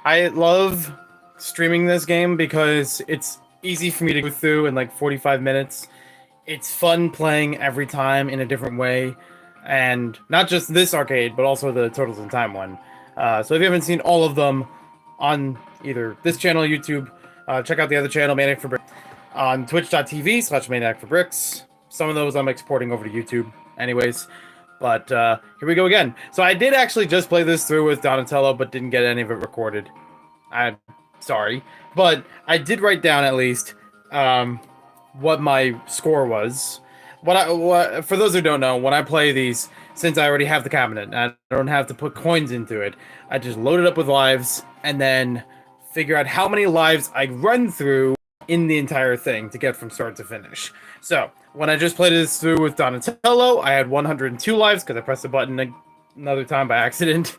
I love streaming this game because it's easy for me to go through in like 45 minutes. It's fun playing every time in a different way, and not just this arcade, but also the Turtles in Time one. So if you haven't seen all of them on either this channel, YouTube, check out the other channel, Maniac for Bricks, on twitch.tv/Maniac for Bricks. Some of those I'm exporting over to YouTube, anyways. But here we go again. So I did actually just play this through with Donatello, but didn't get any of it recorded. I'm sorry, but I did write down at least what my score was. What for those who don't know, when I play these, since I already have the cabinet, and I don't have to put coins into it, I just load it up with lives and then figure out how many lives I run through in the entire thing to get from start to finish. So when I just played this through with Donatello, I had 102 lives because I pressed the button another time by accident.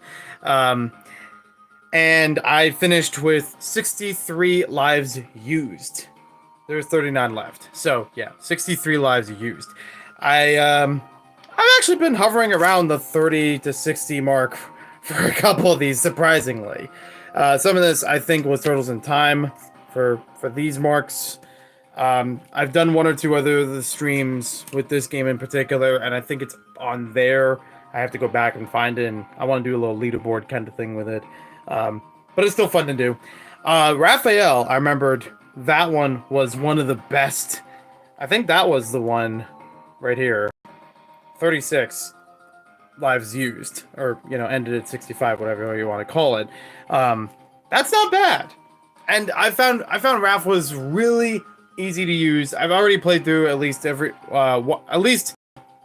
And I finished with 63 lives used. There's 39 left. So, yeah, 63 lives used. I've actually been hovering around the 30 to 60 mark for a couple of these, surprisingly. Some of this, I think, was Turtles in Time for these marks. I've done one or two other of the streams with this game in particular, and I think it's on there. I have to go back and find it, and I want to do a little leaderboard kind of thing with it. But it's still fun to do. Raphael, I remembered that one was one of the best. I think that was the one right here. 36 lives used, or ended at 65, whatever you want to call it. That's not bad. And I found Raph was really easy to use. I've already played through at least at least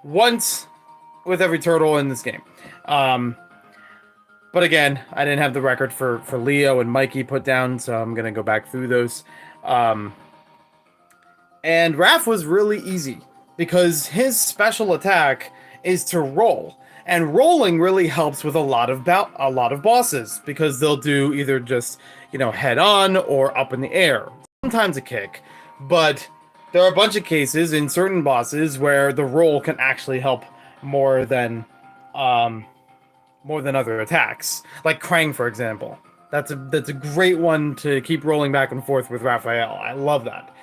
once with every turtle in this game. But again, I didn't have the record for Leo and Mikey put down, so I'm gonna go back through those. And Raph was really easy because his special attack is to roll, and rolling really helps with a lot of bosses because they'll do either just head on or up in the air, sometimes a kick. But there are a bunch of cases in certain bosses where the roll can actually help more than other attacks, like Krang, for example. That's a great one to keep rolling back and forth with Raphael. I love that.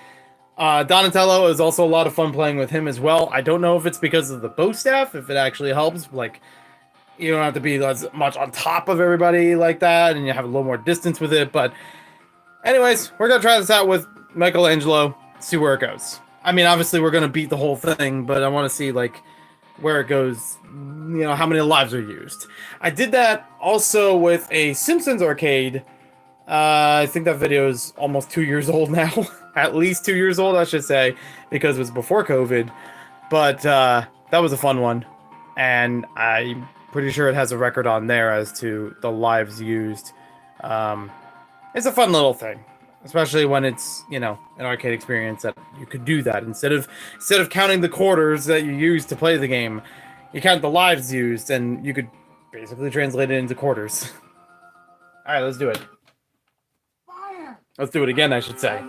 Donatello is also a lot of fun playing with him as well. I don't know if it's because of the bow staff, if it actually helps. Like, you don't have to be as much on top of everybody like that, and you have a little more distance with it. But anyways, we're gonna try this out with Michelangelo, see where it goes. I mean, obviously we're gonna beat the whole thing, but I want to see like where it goes, how many lives are used. I did that also with a Simpsons arcade. I think that video is almost 2 years old now. At least 2 years old, I should say, because it was before COVID. But that was a fun one. And I'm pretty sure it has a record on there as to the lives used. It's a fun little thing. Especially when it's, an arcade experience that you could do that. Instead of counting the quarters that you use to play the game, you count the lives used, and you could basically translate it into quarters. Alright, let's do it. Let's do it again, I should say.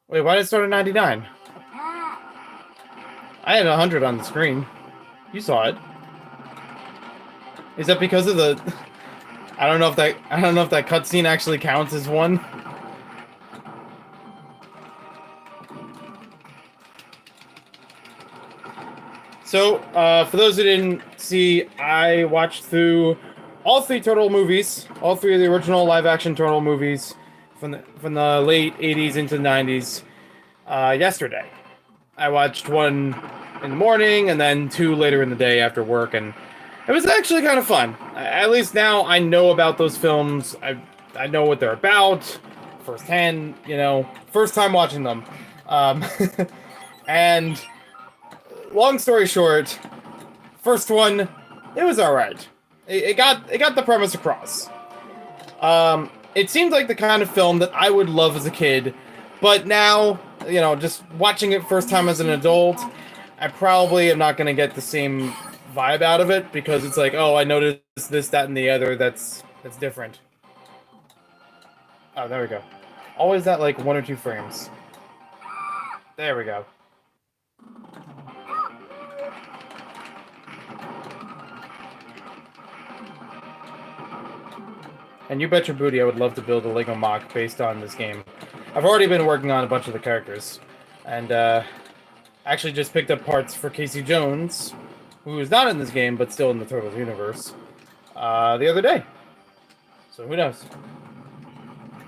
Wait, why did it start at 99? I had 100 on the screen. You saw it. Is that because of the? I don't know if that cutscene actually counts as one. So, for those who didn't see, I watched through all three Turtle movies, all three of the original live-action Turtle movies from the late 80s into the 90s yesterday. I watched one in the morning and then two later in the day after work, and it was actually kind of fun. At least now I know about those films. I know what they're about firsthand, first time watching them. And long story short, first one, it was alright. It got the premise across. It seemed like the kind of film that I would love as a kid, but now, just watching it first time as an adult, I probably am not going to get the same vibe out of it, because it's like, oh, I noticed this, that, and the other that's different. Oh, there we go. Always that, like, 1 or 2 frames. There we go. And you bet your booty I would love to build a Lego mock based on this game. I've already been working on a bunch of the characters. And, actually just picked up parts for Casey Jones, who is not in this game, but still in the Turtles universe, the other day. So who knows?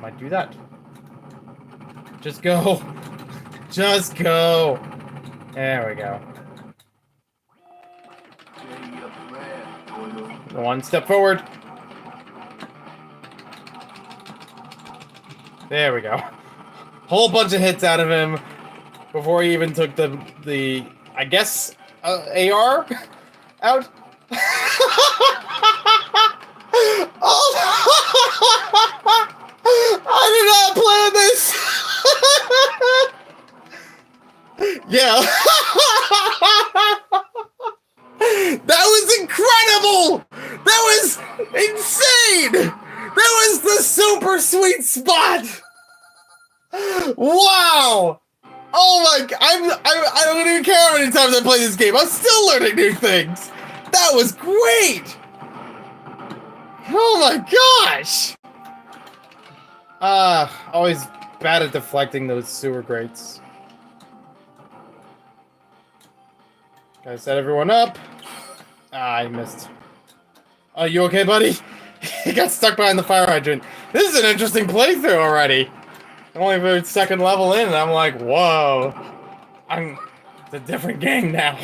Might do that. Just go. Just go. There we go. One step forward. There we go. Whole bunch of hits out of him before he even took the I guess AR out. Oh, I did not plan this. Yeah. That was incredible. That was insane. That was the super sweet spot. Wow. Oh my god, I don't even care how many times I play this game. I'm still learning new things. That was great. Oh my gosh. Always bad at deflecting those sewer grates. Gotta set everyone up. I missed. Oh, you okay, buddy? He got stuck behind the fire hydrant. This is an interesting playthrough already. I'm only the second level in, and I'm like, whoa. It's a different game now.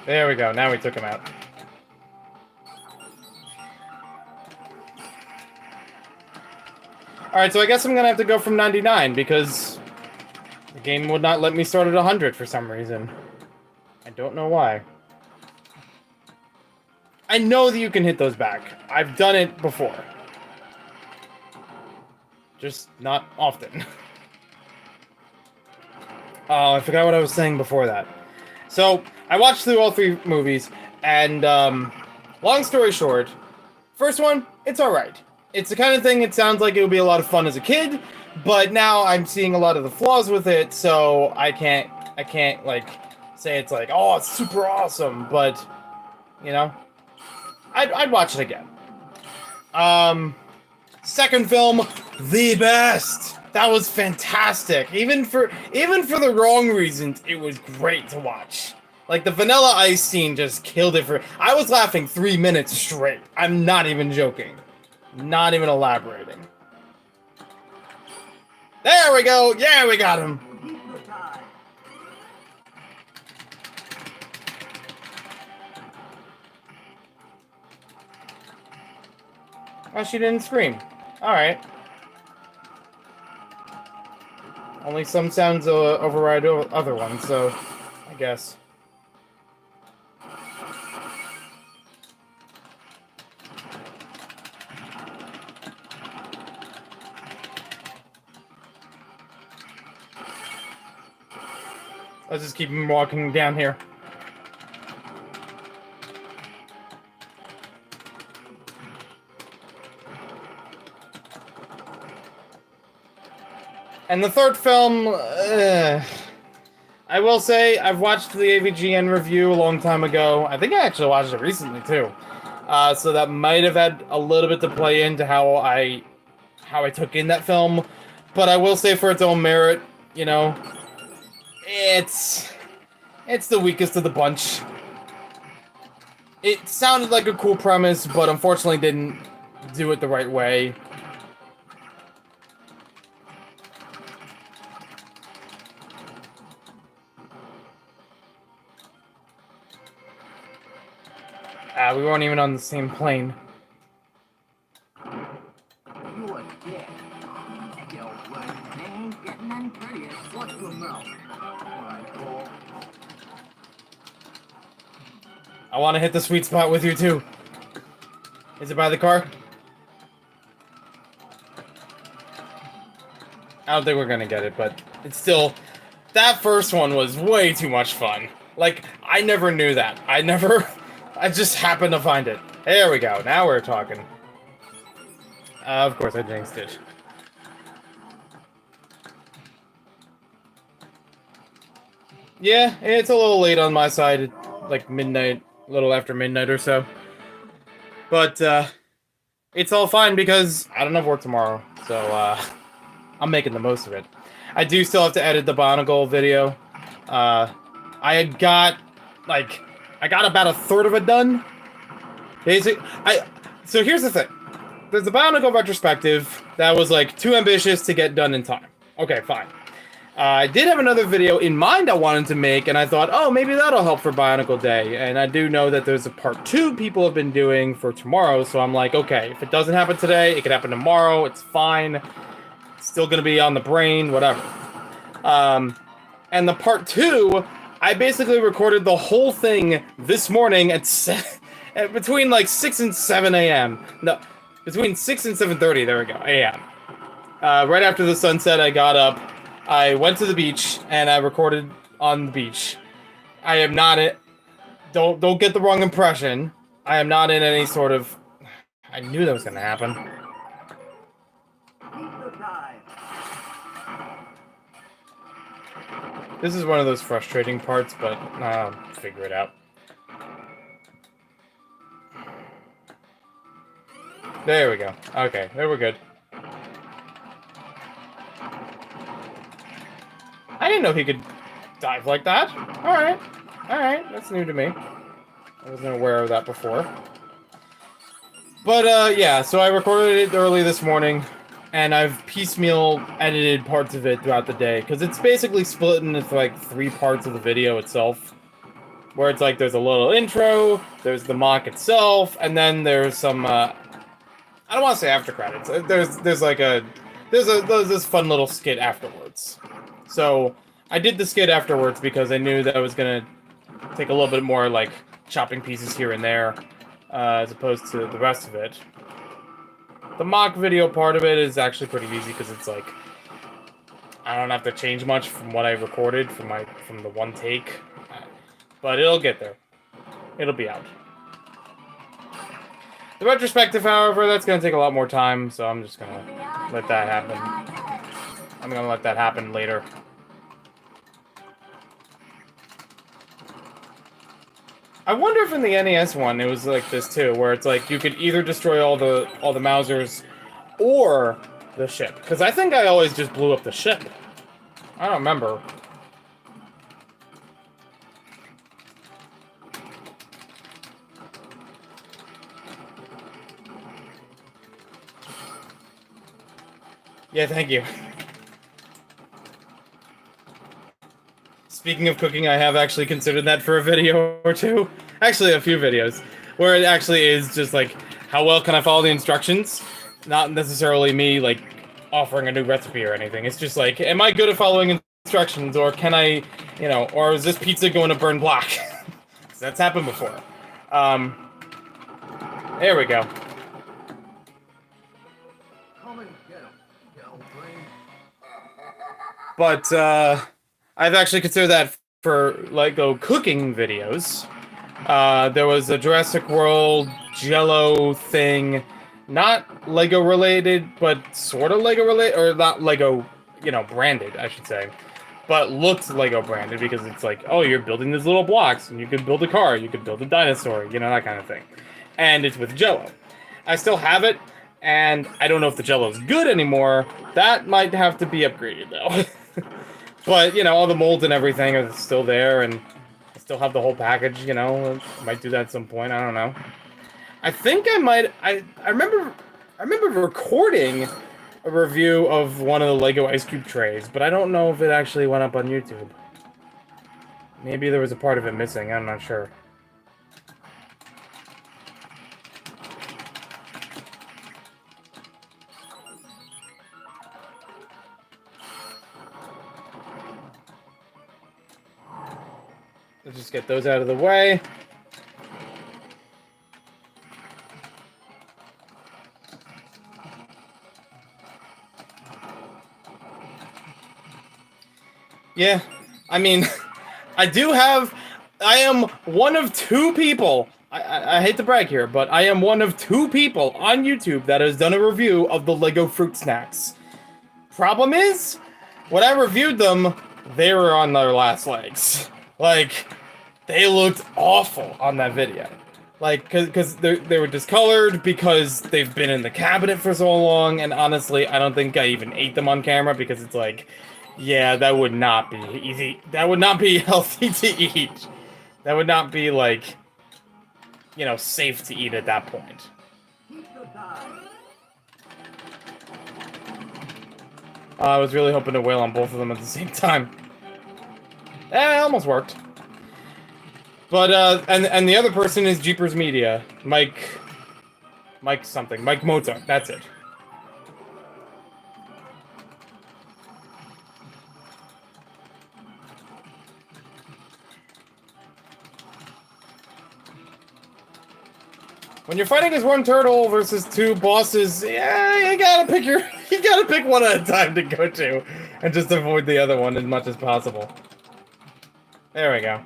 There we go. Now we took him out. Alright, so I guess I'm gonna have to go from 99 because the game would not let me start at 100 for some reason. I don't know why. I know that you can hit those back. I've done it before. Just not often. Oh, I forgot what I was saying before that. So, I watched through all 3 movies, and, long story short, first one, it's alright. It's the kind of thing it sounds like it would be a lot of fun as a kid, but now I'm seeing a lot of the flaws with it, so I can't, like, say it's like, oh, it's super awesome, but, you know, I'd watch it again. Second film, the best! That was fantastic. Even for the wrong reasons, it was great to watch. Like, the Vanilla Ice scene just killed it for... I was laughing 3 minutes straight. I'm not even joking. Not even elaborating. There we go! Yeah, we got him! Oh, she didn't scream. Alright. Only some sounds override other ones, so I guess. Let's just keep him walking down here. And the third film, I will say, I've watched the AVGN review a long time ago. I think I actually watched it recently, too. So that might have had a little bit to play into how I took in that film. But I will say, for its own merit, you know, it's the weakest of the bunch. It sounded like a cool premise, but unfortunately didn't do it the right way. We weren't even on the same plane. I want to hit the sweet spot with you too. Is it by the car? I don't think we're gonna get it, but it's still... That first one was way too much fun. Like, I never knew that. I just happened to find it. There we go. Now we're talking. Of course, I jinxed it. Yeah, it's a little late on my side. Like midnight, a little after midnight or so. But, it's all fine because I don't have work tomorrow. So, I'm making the most of it. I do still have to edit the Bionicle video. I had got, like, I got about a third of it done. So here's the thing. There's the Bionicle retrospective that was, like, too ambitious to get done in time. Okay, fine. I did have another video in mind I wanted to make, and I thought, oh, maybe that'll help for Bionicle Day. And I do know that there's a part 2 people have been doing for tomorrow, so I'm like, okay, if it doesn't happen today, it could happen tomorrow, it's fine. It's still gonna be on the brain, whatever. And the part 2, I basically recorded the whole thing this morning at between like 6 and 7 a.m. No, between 6 and 7:30, there we go, a.m. Right after the sunset, I got up. I went to the beach and I recorded on the beach. I am not it. Don't get the wrong impression. I am not in any sort of. I knew that was gonna happen. This is one of those frustrating parts, but I'll figure it out. There we go. Okay, there we're good. I didn't know he could dive like that. Alright. Alright, that's new to me. I wasn't aware of that before. But, yeah, so I recorded it early this morning, and I've piecemeal edited parts of it throughout the day, because it's basically split into, like, 3 parts of the video itself. Where it's like, there's a little intro, there's the mock itself, and then there's some, I don't want to say after credits. There's this fun little skit afterwards. So, I did the skit afterwards because I knew that I was gonna take a little bit more, like, chopping pieces here and there, as opposed to the rest of it. The mock video part of it is actually pretty easy because it's like, I don't have to change much from what I recorded from the one take. But it'll get there. It'll be out. The retrospective, however, that's gonna take a lot more time, so I'm just gonna let that happen. I'm gonna let that happen later. I wonder if in the NES one it was like this too, where it's like you could either destroy all the Mousers or the ship. Because I think I always just blew up the ship. I don't remember. Yeah, thank you. Speaking of cooking, I have actually considered that for a video or two. Actually, a few videos. Where it actually is just like, how well can I follow the instructions? Not necessarily me, like, offering a new recipe or anything. It's just like, am I good at following instructions? Or can I, you know, or is this pizza going to burn black? That's happened before. There we go. But, I've actually considered that for Lego cooking videos. There was a Jurassic World Jello thing, not Lego related, but sort of Lego related, or not Lego, you know, branded, I should say. But looked Lego branded because it's like, oh, you're building these little blocks, and you could build a car, you could build a dinosaur, you know, that kind of thing. And it's with Jello. I still have it, and I don't know if the Jello is good anymore. That might have to be upgraded, though. But, you know, all the molds and everything are still there, and I still have the whole package, you know. I might do that at some point, I don't know. I think I might... I remember recording a review of one of the Lego ice cube trays, but I don't know if it actually went up on YouTube. Maybe there was a part of it missing, I'm not sure. Let's just get those out of the way. Yeah, I mean, I am one of 2 people I hate to brag here, but I am one of 2 people on YouTube that has done a review of the Lego fruit snacks. Problem is, when I reviewed them, they were on their last legs. Like, they looked awful on that video. Like, cause they were discolored because they've been in the cabinet for so long, and honestly, I don't think I even ate them on camera because it's like, yeah, that would not be easy. That would not be healthy to eat. That would not be, like, you know, safe to eat at that point. I was really hoping to wail on both of them at the same time. It almost worked. But, and the other person is Jeepers Media. Mike something. Mike Mozart. That's it. When you're fighting as one turtle versus 2 bosses, yeah, you gotta pick one at a time to go to, and just avoid the other one as much as possible. There we go.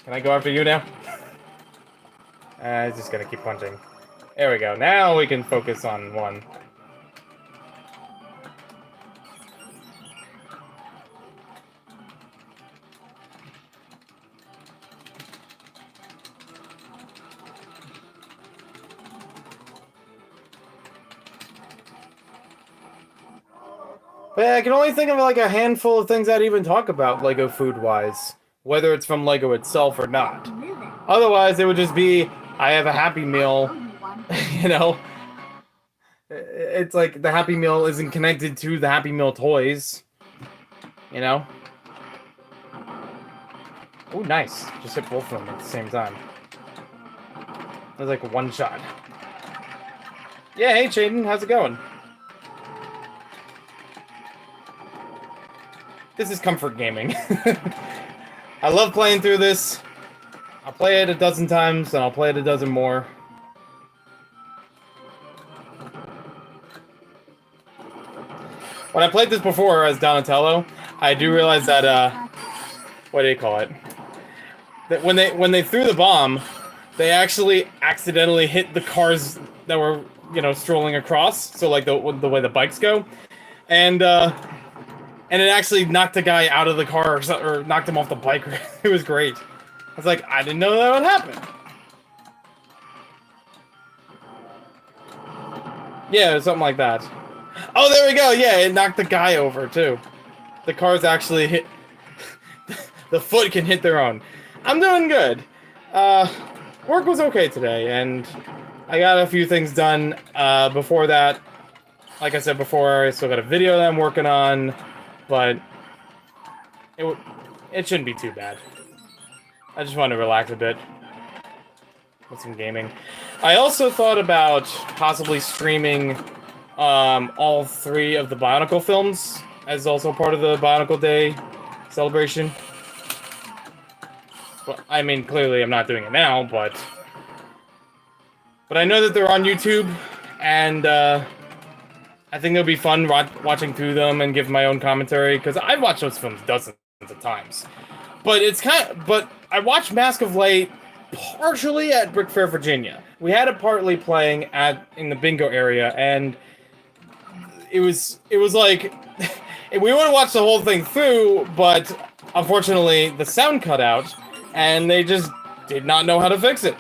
Can I go after you now? I'm just gonna keep punching. There we go. Now we can focus on one. But yeah, I can only think of like a handful of things I'd even talk about Lego food-wise, whether it's from Lego itself or not. Otherwise, it would just be, I have a Happy Meal, you know? It's like the Happy Meal isn't connected to the Happy Meal toys, you know? Oh, nice. Just hit both of them at the same time. That was like a one shot. Yeah, hey Shaden, how's it going? This is comfort gaming. I love playing through this. I'll play it a dozen times, and I'll play it a dozen more. When I played this before as Donatello, I do realize that, what do you call it? That when they threw the bomb, they actually accidentally hit the cars that were, you know, strolling across. So like the way the bikes go, and it actually knocked the guy out of the car or knocked him off the bike. It was great. I was like, I didn't know that would happen. Yeah, something like that. Oh, there we go. Yeah, it knocked the guy over too. The cars actually hit. The foot can hit their own. I'm doing good. Work was okay today, and I got a few things done. Before that, like I said before, I still got a video that I'm working on, but it shouldn't be too bad. I just want to relax a bit with some gaming. I also thought about possibly streaming all 3 of the Bionicle films as also part of the Bionicle Day celebration. Well, I mean, clearly I'm not doing it now, but I know that they're on YouTube, and I think it'll be fun watching through them and give my own commentary, because I've watched those films dozens of times. But but I watched Mask of Light partially at Brick Fair, Virginia. We had it partly playing in the bingo area, and it was like we would have watched the whole thing through, but unfortunately the sound cut out, and they just did not know how to fix it.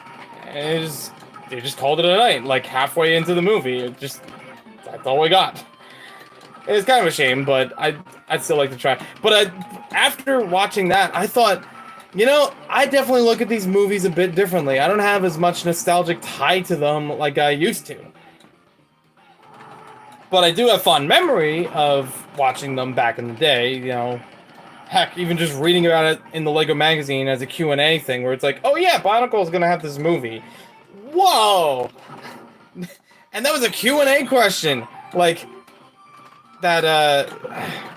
And they just called it a night, like halfway into the movie. That's all we got. It's kind of a shame, but I'd still like to try. But after watching that, I thought, you know, I definitely look at these movies a bit differently. I don't have as much nostalgic tie to them like I used to. But I do have fond memory of watching them back in the day, you know. Heck, even just reading about it in the LEGO magazine as a Q&A thing, where it's like, oh yeah, Bionicle's gonna have this movie. Whoa! And that was a Q&A question. Like, that,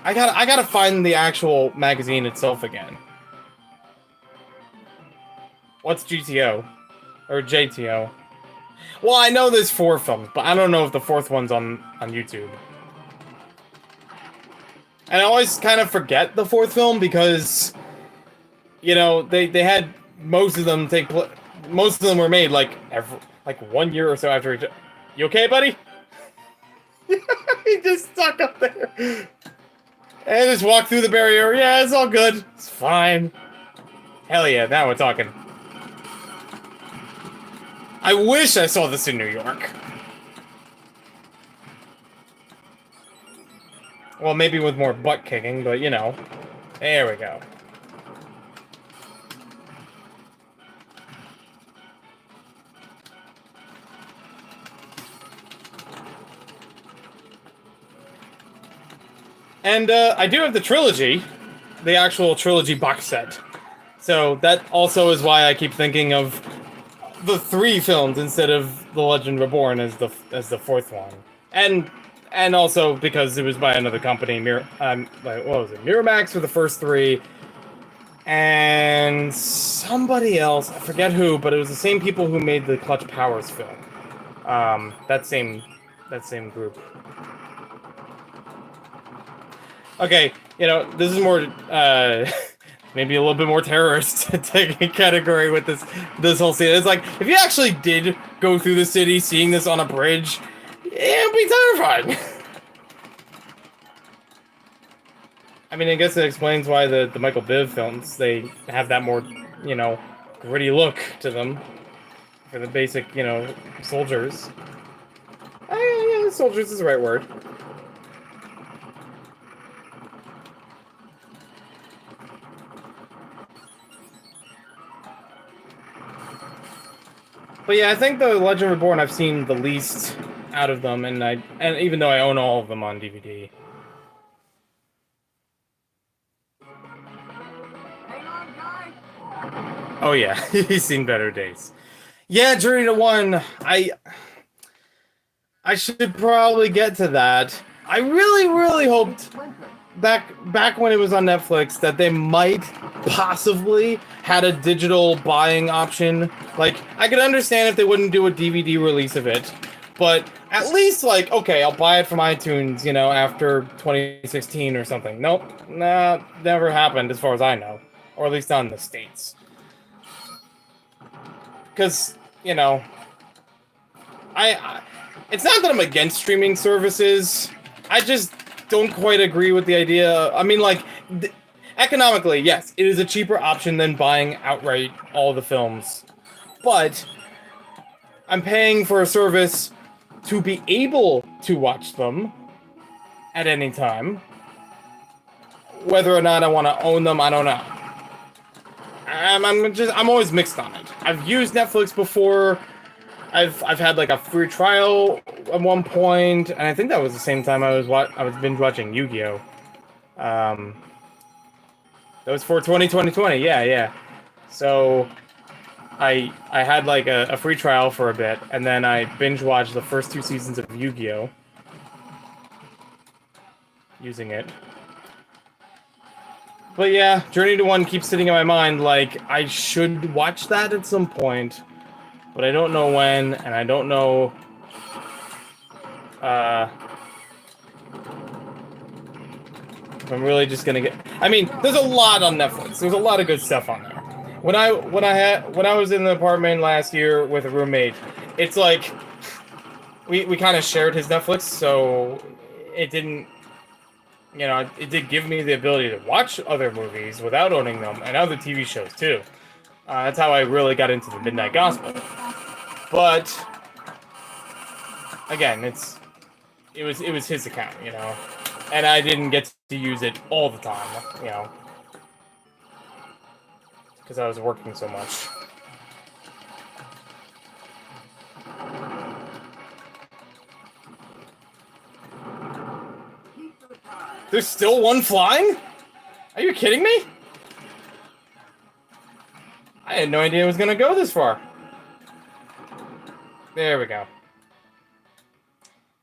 I gotta find the actual magazine itself again. What's GTO? Or JTO? Well, I know there's 4 films, but I don't know if the 4th one's on YouTube. And I always kind of forget the 4th film because, you know, they had most of them most of them were made like 1 year or so after each. You okay, buddy? He just stuck up there and just walked through the barrier. Yeah, it's all good. It's fine. Hell yeah, now we're talking. I wish I saw this in New York. Well, maybe with more butt kicking, but you know. There we go. And I do have the trilogy, the actual trilogy box set. So that also is why I keep thinking of the 3 films instead of The Legend Reborn as the fourth one. And also because it was by another company, what was it? Miramax for the first 3, and somebody else, I forget who, but it was the same people who made the Clutch Powers film. That same group. Okay, you know, this is more, maybe a little bit more terrorist category with this whole scene. It's like, if you actually did go through the city seeing this on a bridge, it'd be terrifying. I mean, I guess it explains why the Michael Biv films, they have that more, you know, gritty look to them. For the basic, you know, soldiers. Yeah, soldiers is the right word. But yeah, I think the Legend Reborn I've seen the least out of them, and even though I own all of them on DVD. Oh yeah, he's seen better days. Yeah, Journey to One. I should probably get to that. I really hoped back when it was on Netflix that they might possibly had a digital buying option. Like, I could understand if they wouldn't do a DVD release of it, but at least, like, okay, I'll buy it from iTunes, you know, after 2016 or something. Nope, nah, never happened as far as I know, or at least not in the States. Because, you know, it's not that I'm against streaming services. I just don't quite agree with the idea. I mean, like, economically, yes, it is a cheaper option than buying outright all the films. But I'm paying for a service to be able to watch them at any time. Whether or not I want to own them, I don't know. I'm always mixed on it. I've used Netflix before. I've had like a free trial at one point, and I think that was the same time I was binge watching Yu-Gi-Oh. That was for 2020. Yeah. So I had like a free trial for a bit, and then I binge watched the first 2 seasons of Yu-Gi-Oh using it. But yeah, Journey to One keeps sitting in my mind, like, I should watch that at some point, but I don't know when, and I don't know, if I'm really just gonna get... I mean, there's a lot on Netflix. There's a lot of good stuff on there. When I was in the apartment last year with a roommate, it's like, we kind of shared his Netflix, so it didn't... You know, it did give me the ability to watch other movies without owning them, and other TV shows too. That's how I really got into the Midnight Gospel. But again, it was his account, you know, and I didn't get to use it all the time, you know, because I was working so much. There's still one flying? Are you kidding me? I had no idea it was gonna go this far. There we go.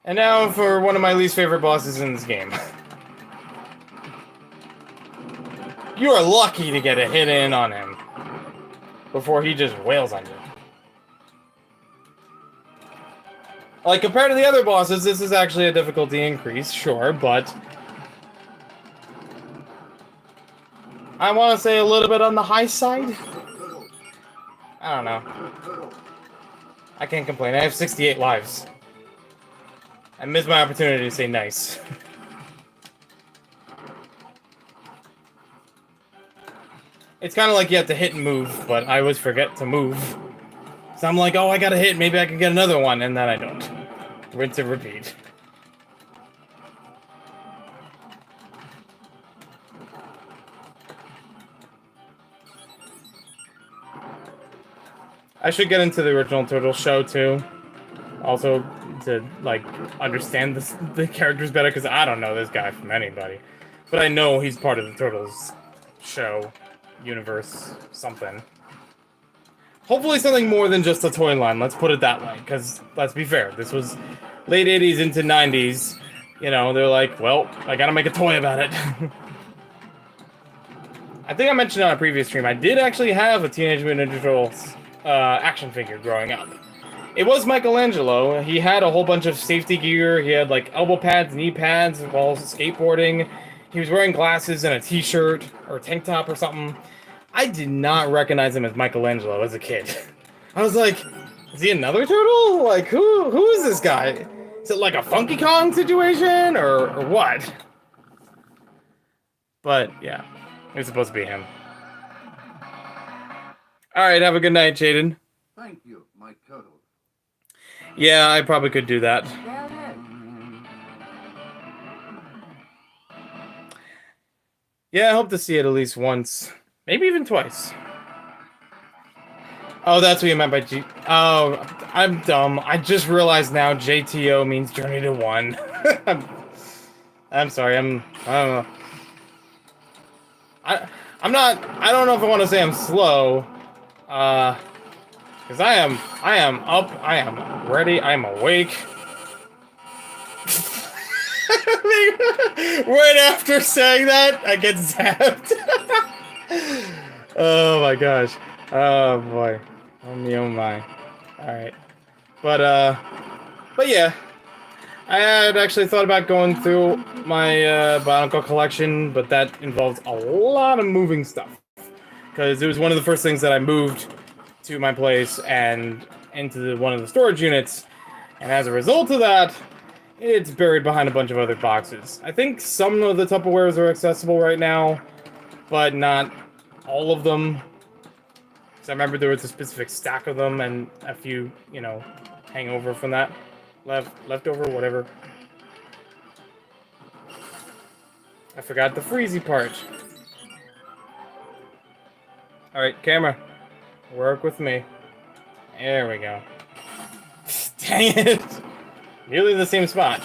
And now for one of my least favorite bosses in this game. You are lucky to get a hit in on him before he just wails on you. Like, compared to the other bosses, this is actually a difficulty increase, sure, but I want to say a little bit on the high side. I don't know. I can't complain. I have 68 lives. I missed my opportunity to say nice. It's kind of like you have to hit and move, but I always forget to move. So I'm like, oh, I gotta hit, maybe I can get another one, and then I don't. Rinse and repeat. I should get into the original Turtles show, too. Also, to, like, understand the characters better, because I don't know this guy from anybody. But I know he's part of the Turtles show, universe, something. Hopefully something more than just a toy line, let's put it that way, because, let's be fair, this was late 80s into 90s. You know, they're like, well, I gotta make a toy about it. I think I mentioned on a previous stream, I did actually have a Teenage Mutant Ninja Turtles action figure growing up. It was Michelangelo. He had a whole bunch of safety gear. He had like elbow pads, knee pads, while skateboarding. He was wearing glasses and a t-shirt or tank top or something. I did not recognize him as Michelangelo as a kid. I was like, is he another turtle? Like, who is this guy? Is it like a Funky Kong situation or what? But yeah, it was supposed to be him. Alright, have a good night, Jaden. Thank you, my turtle. Yeah, I probably could do that. Yeah, I hope to see it at least once. Maybe even twice. Oh, that's what you meant by G... Oh, I'm dumb. I just realized now JTO means Journey to One. I'm sorry, I don't know. I'm not... I don't know if I want to say I'm slow. Because I am up, I am ready, I am awake. Right after saying that, I get zapped. Oh my gosh. Oh boy. Oh me, oh my. Alright. But yeah. I had actually thought about going through my Bionicle collection, but that involves a lot of moving stuff. Because it was one of the first things that I moved to my place and into one of the storage units. And as a result of that, it's buried behind a bunch of other boxes. I think some of the Tupperwares are accessible right now, but not all of them. Because I remember there was a specific stack of them and a few, you know, hangover from that. Leftover, whatever. I forgot the freezy part. Alright, camera. Work with me. There we go. Dang it! Nearly the same spot.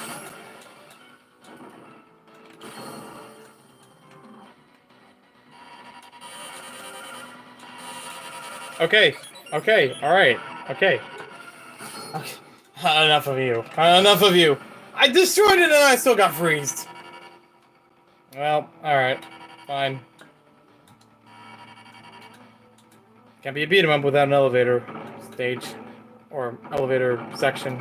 Okay. Okay. Alright. Okay. Okay. Enough of you. Enough of you. I destroyed it and I still got freezed. Well, alright. Fine. Can't be a beat 'em up without an elevator stage. Or elevator section.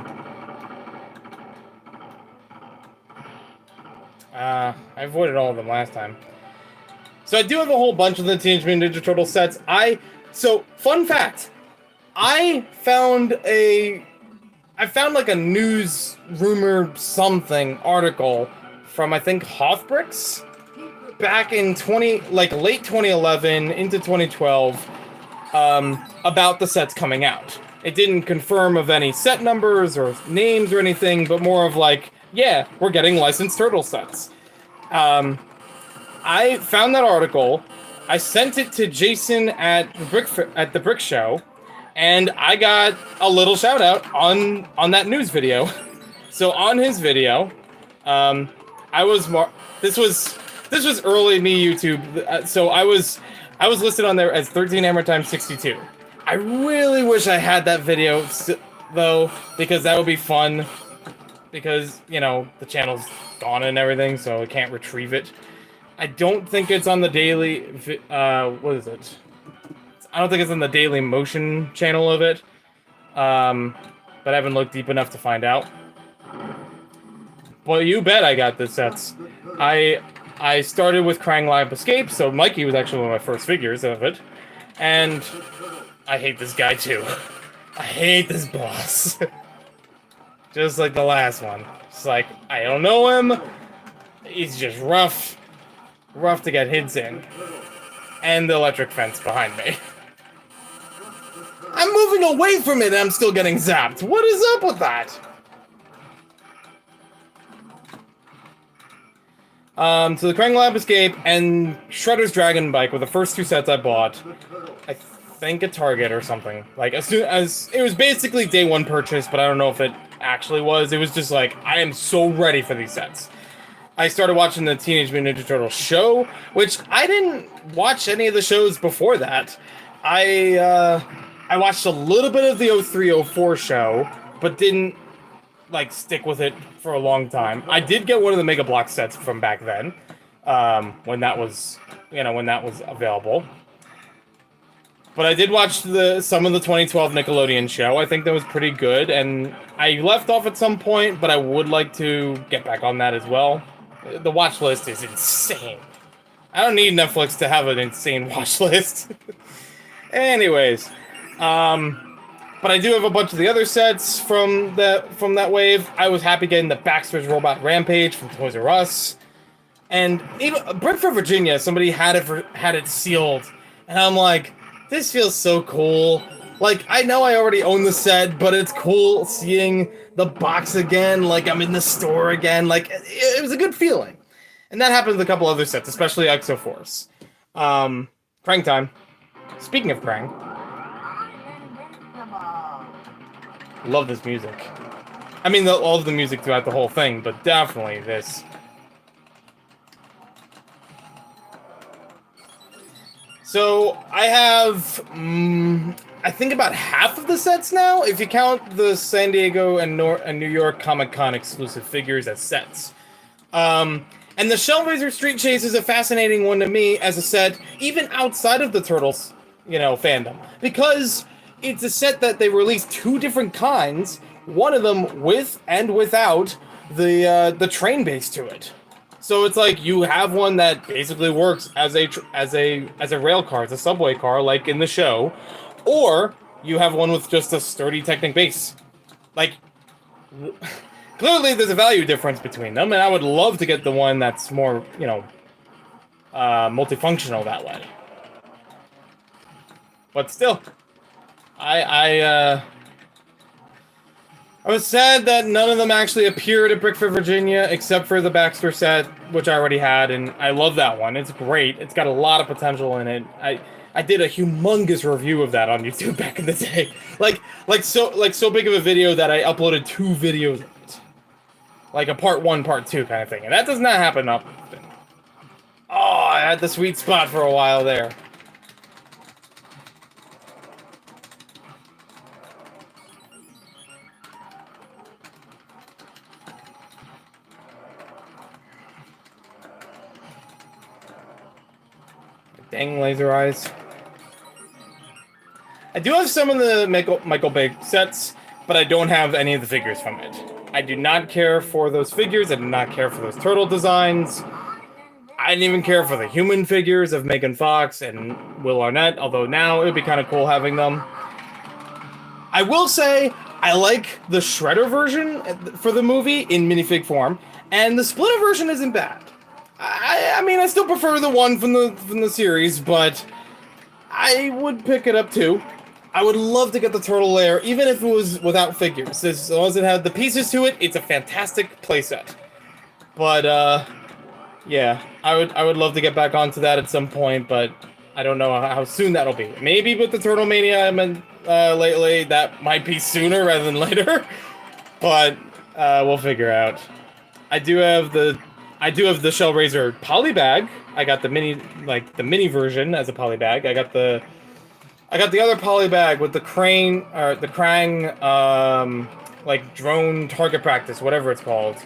I avoided all of them last time. So I do have a whole bunch of the Teenage Mutant Ninja Turtle sets. So, fun fact. I found like a news rumor something article from, I think, Hothbricks back in late 2011 into 2012 about the sets coming out. It didn't confirm of any set numbers or names or anything, but more of like, yeah, we're getting licensed turtle sets. I found that article. I sent it to Jason at the Brick Show, and I got a little shout out on that news video. So on his video, this was early me YouTube. So I was listed on there as 13 Hammer times 62. I really wish I had that video though, because that would be fun. Because, you know, the channel's gone and everything, so I can't retrieve it. I don't think it's on the daily, what is it? I don't think it's on the Daily Motion channel of it. But I haven't looked deep enough to find out. Well, you bet I got the sets. I started with Krang Live Escape, so Mikey was actually one of my first figures of it. And I hate this guy too. I hate this boss. Just like the last one. It's like, I don't know him. He's just rough. Rough to get hits in. And the electric fence behind me. I'm moving away from it and I'm still getting zapped. What is up with that? So the Krang Lab Escape and Shredder's Dragon Bike were the first two sets I bought. I think at Target or something. Like, as soon as... It was basically day one purchase, but I don't know if it actually was. It was just like, I am so ready for these sets. I started watching the Teenage Mutant Ninja Turtles show, which I didn't watch any of the shows before that. I watched a little bit of the 03-04 show, but didn't, like, stick with it for a long time. I did get one of the Mega Block sets from back then, when that was, when that was available. But I did watch some of the 2012 Nickelodeon show. I think that was pretty good, and I left off at some point, but I would like to get back on that as well. The watch list is insane. I don't need Netflix to have an insane watch list. Anyways, but I do have a bunch of the other sets from that wave. I was happy getting the Baxter's Robot Rampage from Toys R Us, and even Brick for Virginia. Somebody had it sealed, and I'm like, this feels so cool. Like, I know I already own the set, but it's cool seeing the box again. Like, I'm in the store again. Like, it was a good feeling, and that happened with a couple other sets, especially Exo Force. Krang time. Speaking of Krang. Love this music. I mean, all of the music throughout the whole thing, but definitely this. So, I have, I think about half of the sets now, if you count the San Diego and New York Comic-Con exclusive figures as sets. And the Shellraiser Street Chase is a fascinating one to me as a set, even outside of the Turtles, fandom. Because it's a set that they released two different kinds, one of them with and without the train base to it. So it's like you have one that basically works as a rail car, as a subway car, like in the show, or you have one with just a sturdy Technic base. Like, clearly there's a value difference between them, and I would love to get the one that's more, multifunctional that way. But still, I was sad that none of them actually appeared at Brick for Virginia, except for the Baxter set, which I already had, and I love that one. It's great. It's got a lot of potential in it. I did a humongous review of that on YouTube back in the day. Like so big of a video that I uploaded 2 videos of it. Like a part 1, part 2 kind of thing. And that does not happen often. Oh, I had the sweet spot for a while there. Dang laser eyes. I do have some of the Michael Bay sets, but I don't have any of the figures from it. I do not care for those figures. I do not care for those turtle designs. I didn't even care for the human figures of Megan Fox and Will Arnett, although now it would be kind of cool having them. I will say, I like the Shredder version for the movie in minifig form, and the Splinter version isn't bad. I mean, I still prefer the one from the series, but I would pick it up too. I would love to get the turtle lair, even if it was without figures. As long as it had the pieces to it, it's a fantastic playset. But yeah, I would love to get back onto that at some point, but I don't know how soon that'll be. Maybe with the Turtle Mania I'm in lately, that might be sooner rather than later. But we'll figure out. I do have the Shellraiser polybag. I got the mini version as a polybag. I got the other polybag with the Krang, like drone target practice, whatever it's called.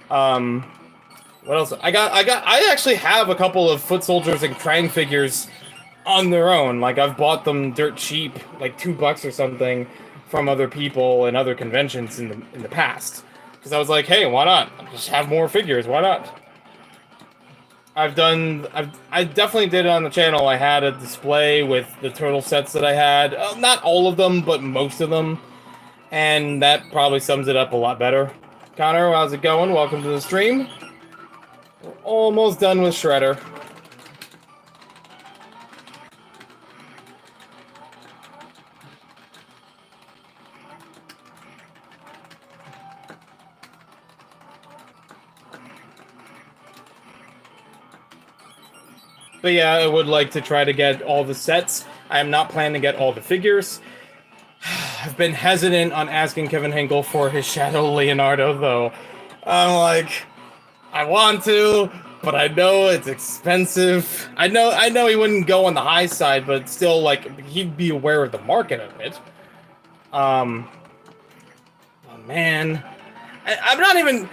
What else? I actually have a couple of Foot Soldiers and Krang figures on their own. Like, I've bought them dirt cheap, like $2 or something, from other people and other conventions in the past. Because I was like, hey, why not? Just have more figures, why not? I definitely did it on the channel. I had a display with the turtle sets that I had. Not all of them, but most of them. And that probably sums it up a lot better. Connor, how's it going? Welcome to the stream. We're almost done with Shredder. But yeah, I would like to try to get all the sets. I am not planning to get all the figures. I've been hesitant on asking Kevin Hinkle for his Shadow Leonardo, though. I'm like, I want to, but I know it's expensive. I know he wouldn't go on the high side, but still, like, he'd be aware of the market of it. Oh man. I'm not even...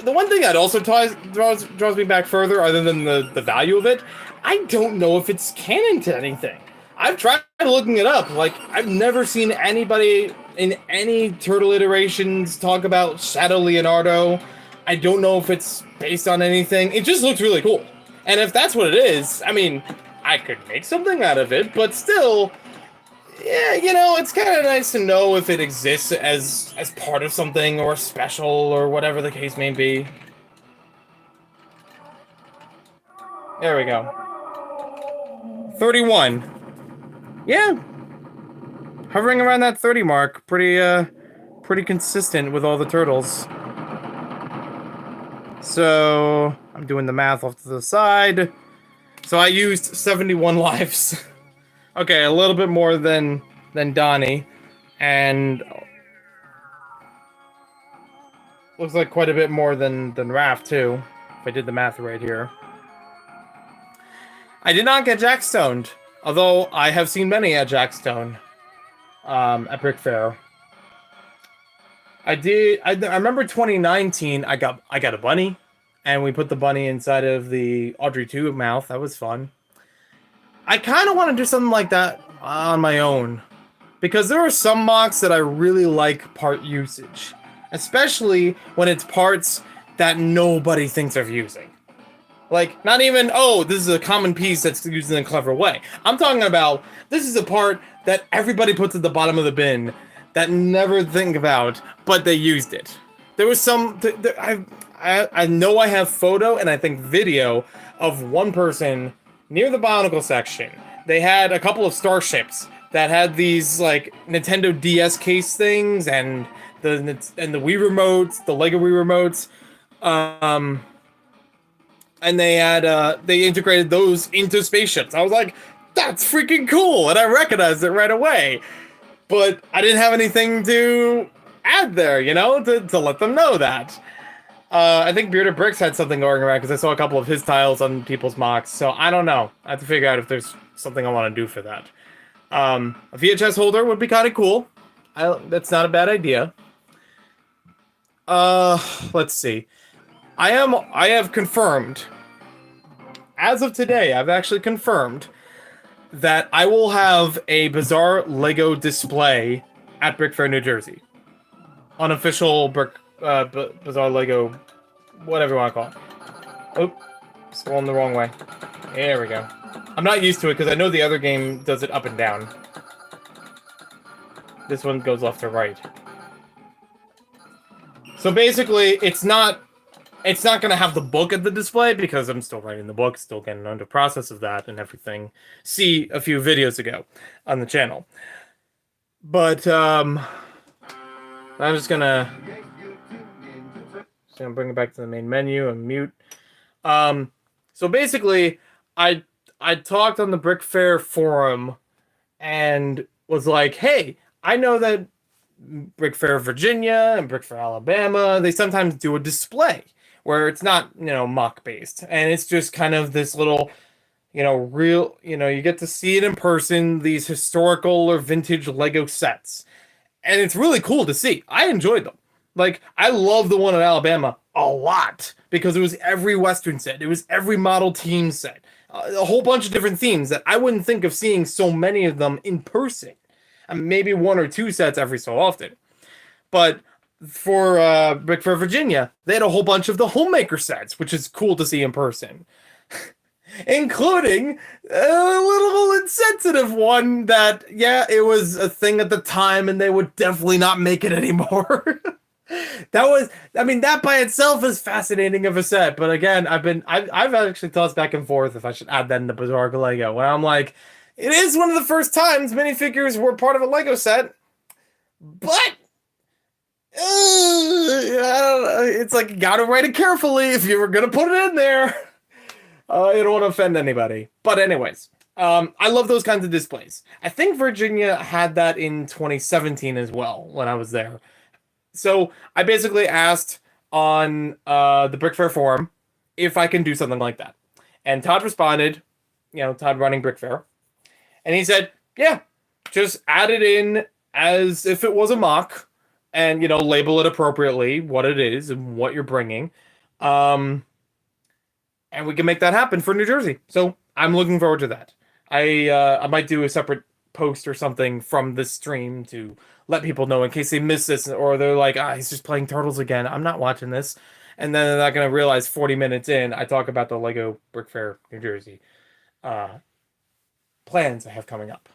The one thing that also draws me back further, other than the value of it, I don't know if it's canon to anything. I've tried looking it up. Like, I've never seen anybody in any Turtle iterations talk about Shadow Leonardo. I don't know if it's based on anything. It just looks really cool. And if that's what it is, I mean, I could make something out of it, but still... Yeah, you know, it's kind of nice to know if it exists as part of something or special or whatever the case may be. There we go. 31. Yeah. Hovering around that 30 mark. Pretty consistent with all the turtles. So, I'm doing the math off to the side. So I used 71 lives. Okay, a little bit more than Donnie, and looks like quite a bit more than Raph too, if I did the math right here. I did not get Jackstoned, although I have seen many at Jackstone, at Brick Fair. I remember 2019. I got a bunny, and we put the bunny inside of the Audrey 2 mouth. That was fun. I kind of want to do something like that on my own, because there are some mocks that I really like part usage, especially when it's parts that nobody thinks of using. Like, not even, oh, this is a common piece that's used in a clever way. I'm talking about, this is a part that everybody puts at the bottom of the bin that never think about, but they used it. There was some, I know I have photo and I think video of one person near the Bionicle section. They had a couple of starships that had these, like, Nintendo DS case things and the Wii remotes, the Lego Wii remotes. And they had, they integrated those into spaceships. I was like, that's freaking cool! And I recognized it right away. But I didn't have anything to add there, you know, to let them know that. I think Bearded Bricks had something going around because I saw a couple of his tiles on people's mocks. So I don't know. I have to figure out if there's something I want to do for that. A VHS holder would be kind of cool. That's not a bad idea. Let's see. I have confirmed, as of today, I've actually confirmed that I will have a Bizarre Lego display at Brick Fair, New Jersey. Unofficial Bizarre Lego, whatever you want to call it. Oh, scrolling the wrong way. There we go. I'm not used to it because I know the other game does it up and down. This one goes left to right. So basically, it's not going to have the book at the display because I'm still writing the book, still getting under process of that and everything. See a few videos ago on the channel. But I'm just gonna bring it back to the main menu and mute. So basically, I talked on the Brick Fair forum and was like, hey, I know that Brick Fair Virginia and Brick Fair Alabama, they sometimes do a display where it's not, you know, mock based, and it's just kind of this little, you know, real, you know, you get to see it in person, these historical or vintage Lego sets. And it's really cool to see. I enjoyed them. Like, I love the one in Alabama a lot because it was every Western set. It was every model team set. A whole bunch of different themes that I wouldn't think of seeing so many of them in person. I mean, maybe one or two sets every so often. But for Brick Fair Virginia, they had a whole bunch of the Homemaker sets, which is cool to see in person. including a little insensitive one that, yeah, it was a thing at the time and they would definitely not make it anymore. That was, I mean, that by itself is fascinating of a set. But again, I've actually tossed back and forth if I should add that into Bizarre Lego, where I'm like, it is one of the first times minifigures were part of a Lego set, but it's like you gotta write it carefully if you were gonna put it in there. You don't want to offend anybody. But anyways, I love those kinds of displays. I think Virginia had that in 2017 as well when I was there. So I basically asked on the Brick Fair forum if I can do something like that. And Todd responded, Todd running Brick Fair. And he said, yeah, just add it in as if it was a mock and, label it appropriately, what it is and what you're bringing. And we can make that happen for New Jersey. So I'm looking forward to that. I might do a separate post or something from this stream to let people know in case they miss this or they're like, he's just playing Turtles again. I'm not watching this. And then they're not going to realize 40 minutes in, I talk about the Lego Brick Fair New Jersey plans I have coming up.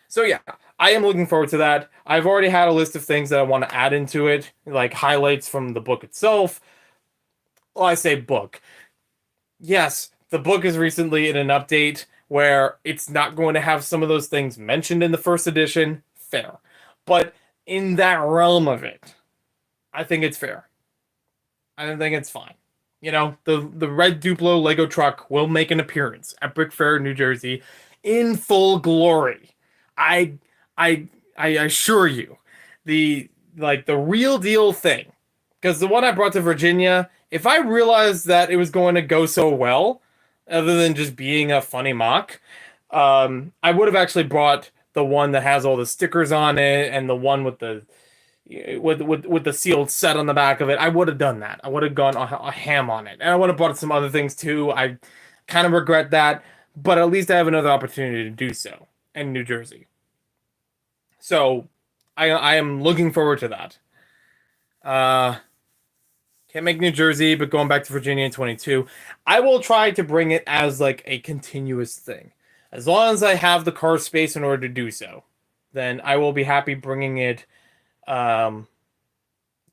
So yeah, I am looking forward to that. I've already had a list of things that I want to add into it, like highlights from the book itself. Well, I say book. Yes, the book is recently in an update where it's not going to have some of those things mentioned in the first edition. Fair. But in that realm of it, I think it's fair. I don't think it's fine. The red Duplo Lego truck will make an appearance at Brick Fair, New Jersey in full glory. I assure you. The real deal thing. Because the one I brought to Virginia, if I realized that it was going to go so well, other than just being a funny mock, I would have actually brought the one that has all the stickers on it and the one with the sealed set on the back of it. I would have done that. I would have gone a ham on it, and I would have brought some other things too. I kind of regret that, but at least I have another opportunity to do so in New Jersey. So I am looking forward to that. Can't make New Jersey, but going back to Virginia in 22, I will try to bring it as like a continuous thing. As long as I have the car space in order to do so, then I will be happy bringing it to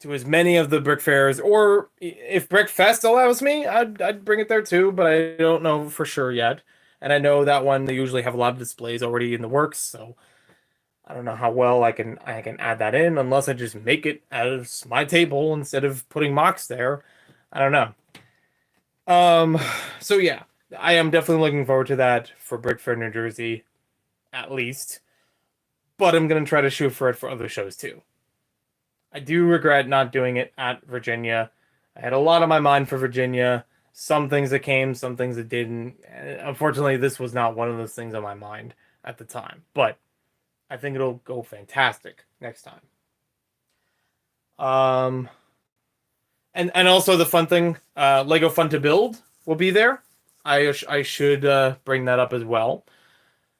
as many of the Brick Fairs, or if Brick Fest allows me, I'd bring it there too, but I don't know for sure yet. And I know that one, they usually have a lot of displays already in the works, so I don't know how well I can add that in unless I just make it as my table instead of putting mocks there. I don't know. So yeah, I am definitely looking forward to that for Brick Fair New Jersey, at least. But I'm gonna try to shoot for it for other shows too. I do regret not doing it at Virginia. I had a lot on my mind for Virginia. Some things that came, some things that didn't. And unfortunately, this was not one of those things on my mind at the time. But I think it'll go fantastic next time. And also the fun thing, Lego Fun to Build will be there. I should bring that up as well.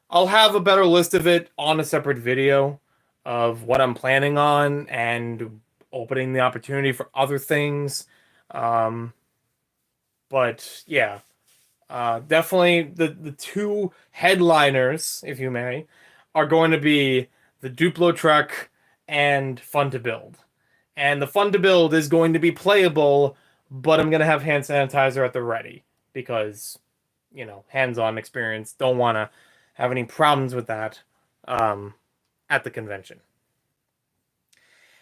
I'll have a better list of it on a separate video of what I'm planning on and opening the opportunity for other things. But yeah, definitely the two headliners, if you may, are going to be the Duplo truck and Fun to Build. And the Fun to Build is going to be playable, but I'm going to have hand sanitizer at the ready because, hands-on experience. Don't want to have any problems with that at the convention.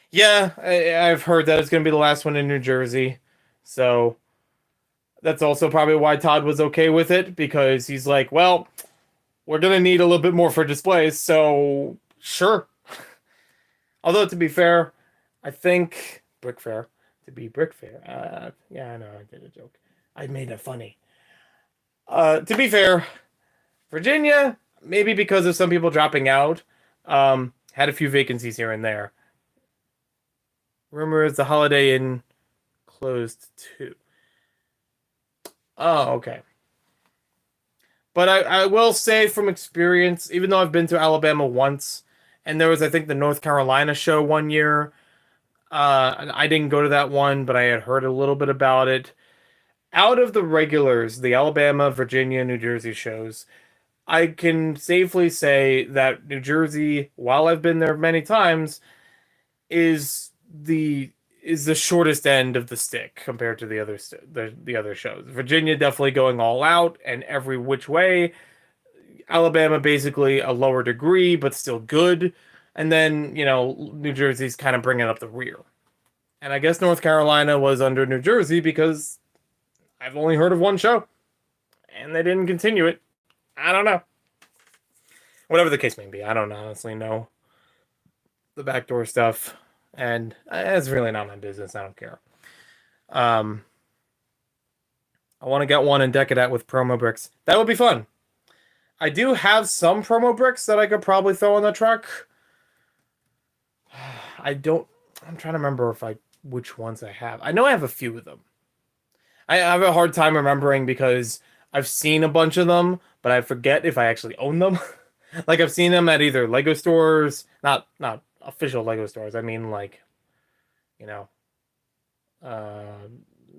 Yeah, I've heard that it's going to be the last one in New Jersey. So that's also probably why Todd was okay with it, because he's like, well, we're going to need a little bit more for displays, so sure. Although, to be fair, I think Brick Fair, to be Brick Fair, yeah, I know, I did a joke. I made it funny. To be fair, Virginia, maybe because of some people dropping out, had a few vacancies here and there. Rumor is the Holiday Inn closed too. Oh, okay. But I will say from experience, even though I've been to Alabama once, and there was, I think, the North Carolina show one year. I didn't go to that one, but I had heard a little bit about it. Out of the regulars, the Alabama, Virginia, New Jersey shows, I can safely say that New Jersey, while I've been there many times, is the is the shortest end of the stick compared to the other shows. Virginia definitely going all out and every which way. Alabama basically a lower degree but still good, and then New Jersey's kind of bringing up the rear. And I guess North Carolina was under New Jersey because I've only heard of one show, and they didn't continue it. I don't know. Whatever the case may be, I don't honestly know the backdoor stuff, and it's really not my business. I don't care. Um, I want to get one and deck it out with promo bricks. That would be fun. I do have some promo bricks that I could probably throw on the truck. I don't. I'm trying to remember which ones I have. I know I have a few of them. I have a hard time remembering because I've seen a bunch of them, but I forget if I actually own them. Like I've seen them at either Lego stores, not official Lego stores. I mean like, you know,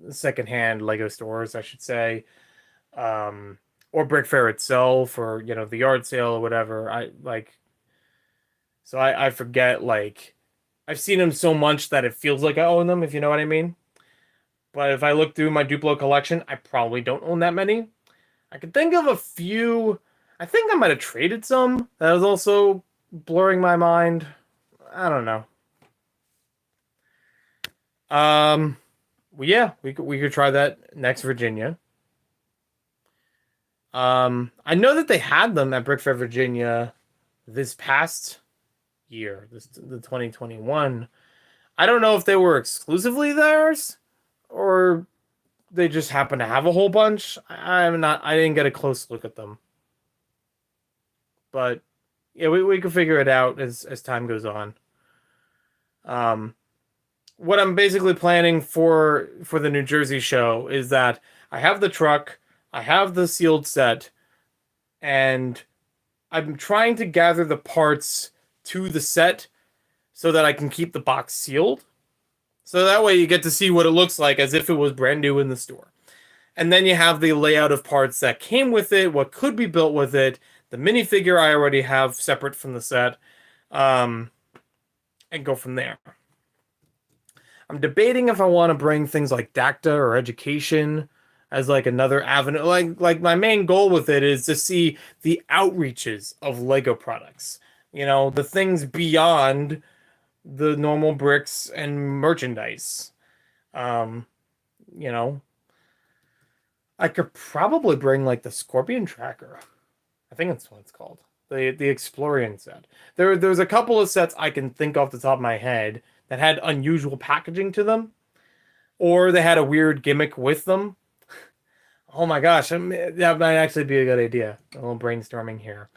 secondhand Lego stores, I should say, or Brick Fair itself, or the yard sale or whatever. I forget, like I've seen them so much that it feels like I own them, if you know what I mean. But if I look through my Duplo collection, I probably don't own that many. I could think of a few. I think I might have traded some. That was also blurring my mind. I don't know. Well, yeah, we could try that next Virginia. I know that they had them at Brick Fair Virginia this past year, the 2021. I don't know if they were exclusively theirs or they just happen to have a whole bunch. I didn't get a close look at them. But yeah, we could figure it out as time goes on. What I'm basically planning for the New Jersey show is that I have the truck, I have the sealed set, and I'm trying to gather the parts to the set so that I can keep the box sealed. So that way you get to see what it looks like as if it was brand new in the store. And then you have the layout of parts that came with it, what could be built with it, the minifigure I already have separate from the set, and go from there. I'm debating if I want to bring things like DACTA or education as like another avenue. Like my main goal with it is to see the outreaches of Lego products. The things beyond the normal bricks and merchandise. You know, I could probably bring like the Scorpion Tracker. I think that's what it's called. The Explorian set. There's a couple of sets I can think off the top of my head that had unusual packaging to them, or they had a weird gimmick with them. Oh my gosh, that might actually be a good idea. A little brainstorming here.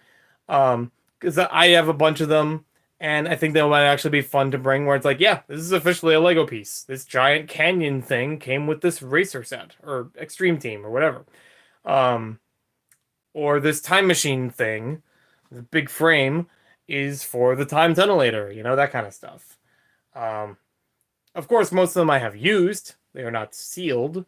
Because I have a bunch of them, and I think they might actually be fun to bring. Where it's like, yeah, this is officially a Lego piece. This giant canyon thing came with this racer set or Extreme Team or whatever. Or this time machine thing, the big frame is for the time tunnellator. That kind of stuff. Of course, most of them I have used. They are not sealed.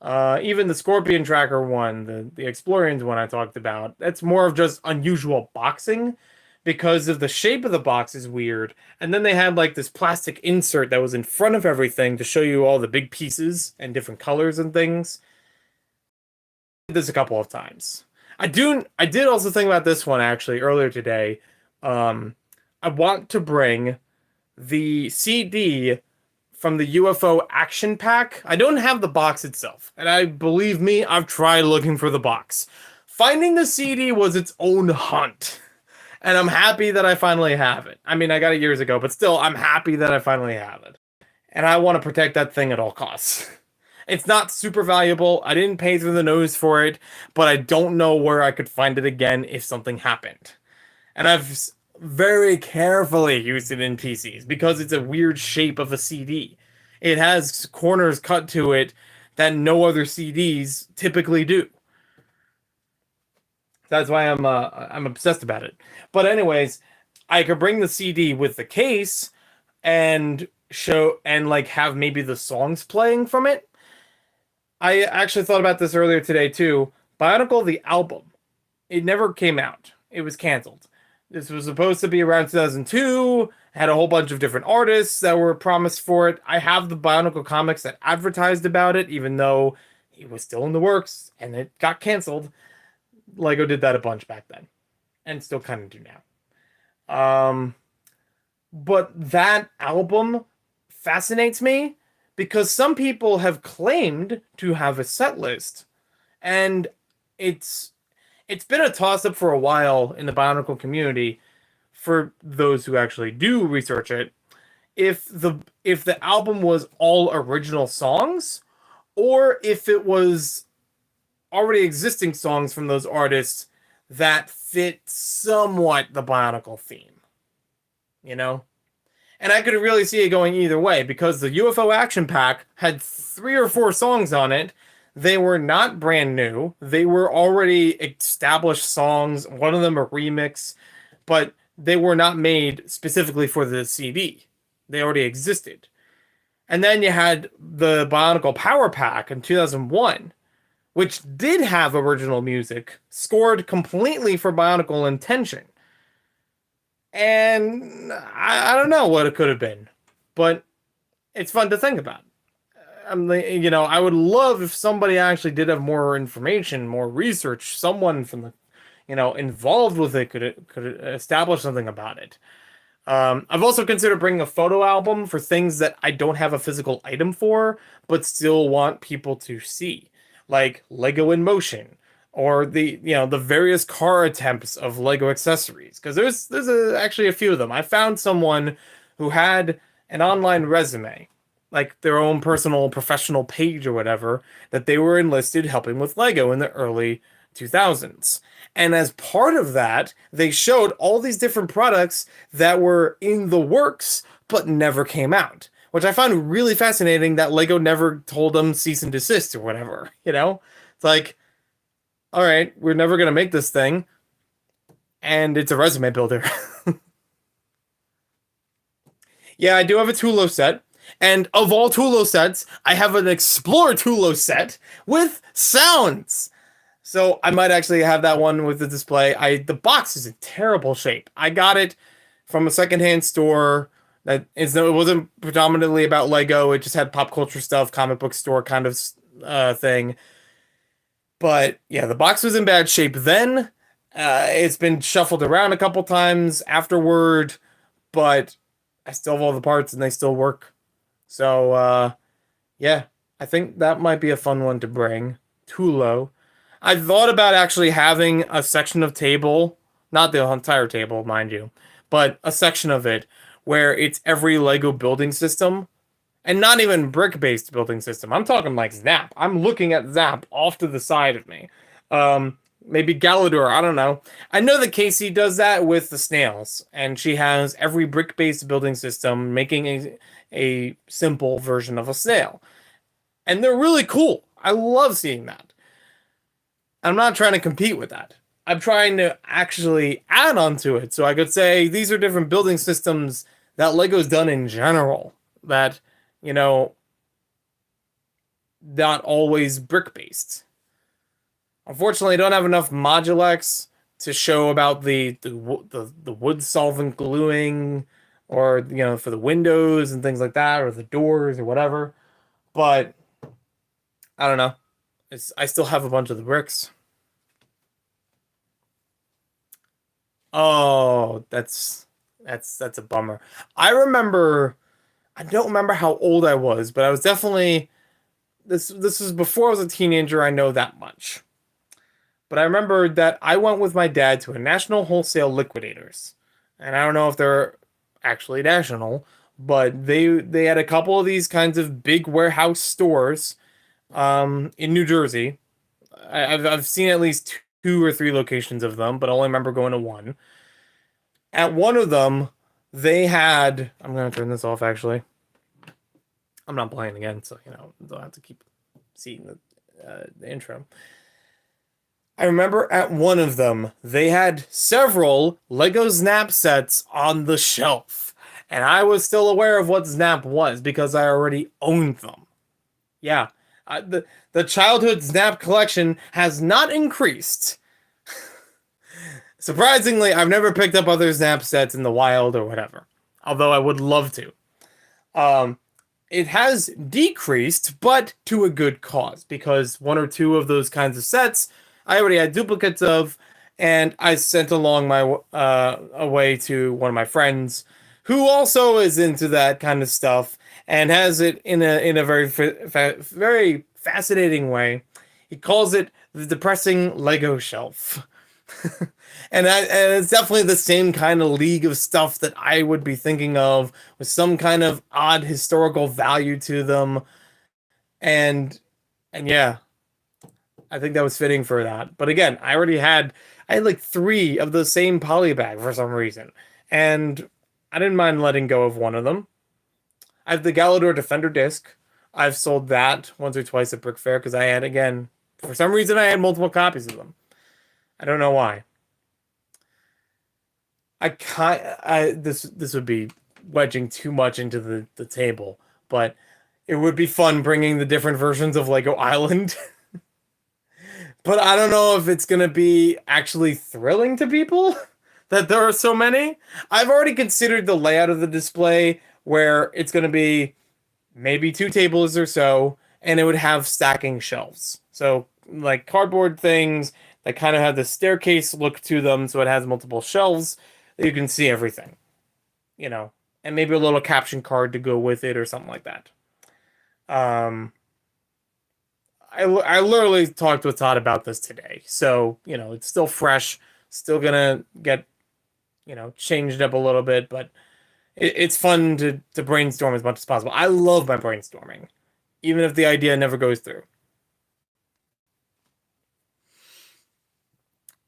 Even the Scorpion Tracker one, the Explorians one I talked about, that's more of just unusual boxing because of the shape of the box is weird. And then they had like this plastic insert that was in front of everything to show you all the big pieces and different colors and things. I did this a couple of times. I did also think about this one actually earlier today. I want to bring the CD from the UFO action pack. I don't have the box itself, and believe me, I've tried looking for the box. Finding the CD was its own hunt, and I'm happy that I finally have it. I mean, I got it years ago, but still, I'm happy that I finally have it. And I want to protect that thing at all costs. It's not super valuable. I didn't pay through the nose for it, but I don't know where I could find it again if something happened. And I've very carefully used it in PCs because it's a weird shape of a CD. It has corners cut to it that no other CDs typically do. That's why I'm obsessed about it. But anyways, I could bring the CD with the case and show and like have maybe the songs playing from it. I actually thought about this earlier today too. Bionicle the album, it never came out. It was canceled. This was supposed to be around 2002. Had a whole bunch of different artists that were promised for it. I have the Bionicle comics that advertised about it, even though it was still in the works and it got canceled. Lego did that a bunch back then, and still kind of do now. But that album fascinates me because some people have claimed to have a set list, and it's it's been a toss up for a while in the Bionicle community for those who actually do research it. If the album was all original songs, or if it was already existing songs from those artists that fit somewhat the Bionicle theme, you know? And I could really see it going either way because the UFO Action Pack had 3 or 4 songs on it. They were not brand new. They were already established songs, one of them a remix, but they were not made specifically for the CD. They already existed. And then you had the Bionicle Power Pack in 2001, which did have original music scored completely for Bionicle intention. And I don't know what it could have been, but it's fun to think about. I would love if somebody actually did have more information, more research, someone from the, involved with it could establish something about it. I've also considered bringing a photo album for things that I don't have a physical item for, but still want people to see, like Lego in Motion, or the various car attempts of Lego accessories. Because actually a few of them. I found someone who had an online resume, like their own personal professional page or whatever, that they were enlisted helping with Lego in the early 2000s. And as part of that, they showed all these different products that were in the works but never came out, which I found really fascinating that Lego never told them cease and desist or whatever, It's like, all right, we're never going to make this thing, and it's a resume builder. Yeah, I do have a Tulo set, and of all Tulo sets, I have an Explore Tulo set with sounds. So I might actually have that one with the display. The box is in terrible shape. I got it from a secondhand store it wasn't predominantly about Lego. It just had pop culture stuff, comic book store kind of thing. But yeah, the box was in bad shape then. It's been shuffled around a couple times afterward, but I still have all the parts and they still work. So yeah, I think that might be a fun one to bring. Tulo. I thought about actually having a section of table, not the entire table, mind you, but a section of it where it's every Lego building system, and not even brick-based building system. I'm talking like Zap. I'm looking at Zap off to the side of me. Maybe Galador, I don't know. I know that Casey does that with the snails, and she has every brick-based building system making a simple version of a snail. And they're really cool. I love seeing that. I'm not trying to compete with that. I'm trying to actually add on to it. So I could say these are different building systems that Lego's done in general. That, not always brick-based. Unfortunately, I don't have enough Modulex to show about the wood solvent gluing, or, for the windows and things like that, or the doors or whatever. But I don't know. I still have a bunch of the bricks. Oh, that's a bummer. I don't remember how old I was, but I was definitely this was before I was a teenager, I know that much. But I remember that I went with my dad to a National Wholesale Liquidators. And I don't know if they're actually national, but they had a couple of these kinds of big warehouse stores in New Jersey. I've seen at least 2 or 3 locations of them, but I only remember going to one. At one of them, they had... I'm going to turn this off, actually. I'm not playing again, so, don't have to keep seeing the intro. I remember at one of them, they had several Lego Snap sets on the shelf. And I was still aware of what Snap was because I already owned them. Yeah, The childhood Snap collection has not increased. Surprisingly, I've never picked up other Snap sets in the wild or whatever, although I would love to. Um, it has decreased, but to a good cause, because one or two of those kinds of sets I already had duplicates of, and I sent along my away to one of my friends who also is into that kind of stuff and has it in a very fascinating way. He calls it the depressing Lego shelf. And it's definitely the same kind of league of stuff that I would be thinking of, with some kind of odd historical value to them. And and yeah, I think that was fitting for that. But again, I had like three of the same polybag for some reason. And I didn't mind letting go of one of them. I have the Galador Defender disc. I've sold that once or twice at Brick Fair because I had, again, for some reason I had multiple copies of them. I don't know why. This would be wedging too much into the table, but it would be fun bringing the different versions of Lego Island. But I don't know if it's gonna be actually thrilling to people that there are so many. I've already considered the layout of the display where it's gonna be maybe two tables or so, and it would have stacking shelves. So like cardboard things that kind of have the staircase look to them, so it has multiple shelves that you can see everything, you know, and maybe a little caption card to go with it or something like that. Um, I literally talked with Todd about this today, so you know it's still fresh, still gonna get changed up a little bit, but it's fun to brainstorm as much as possible. I love my brainstorming, even if the idea never goes through.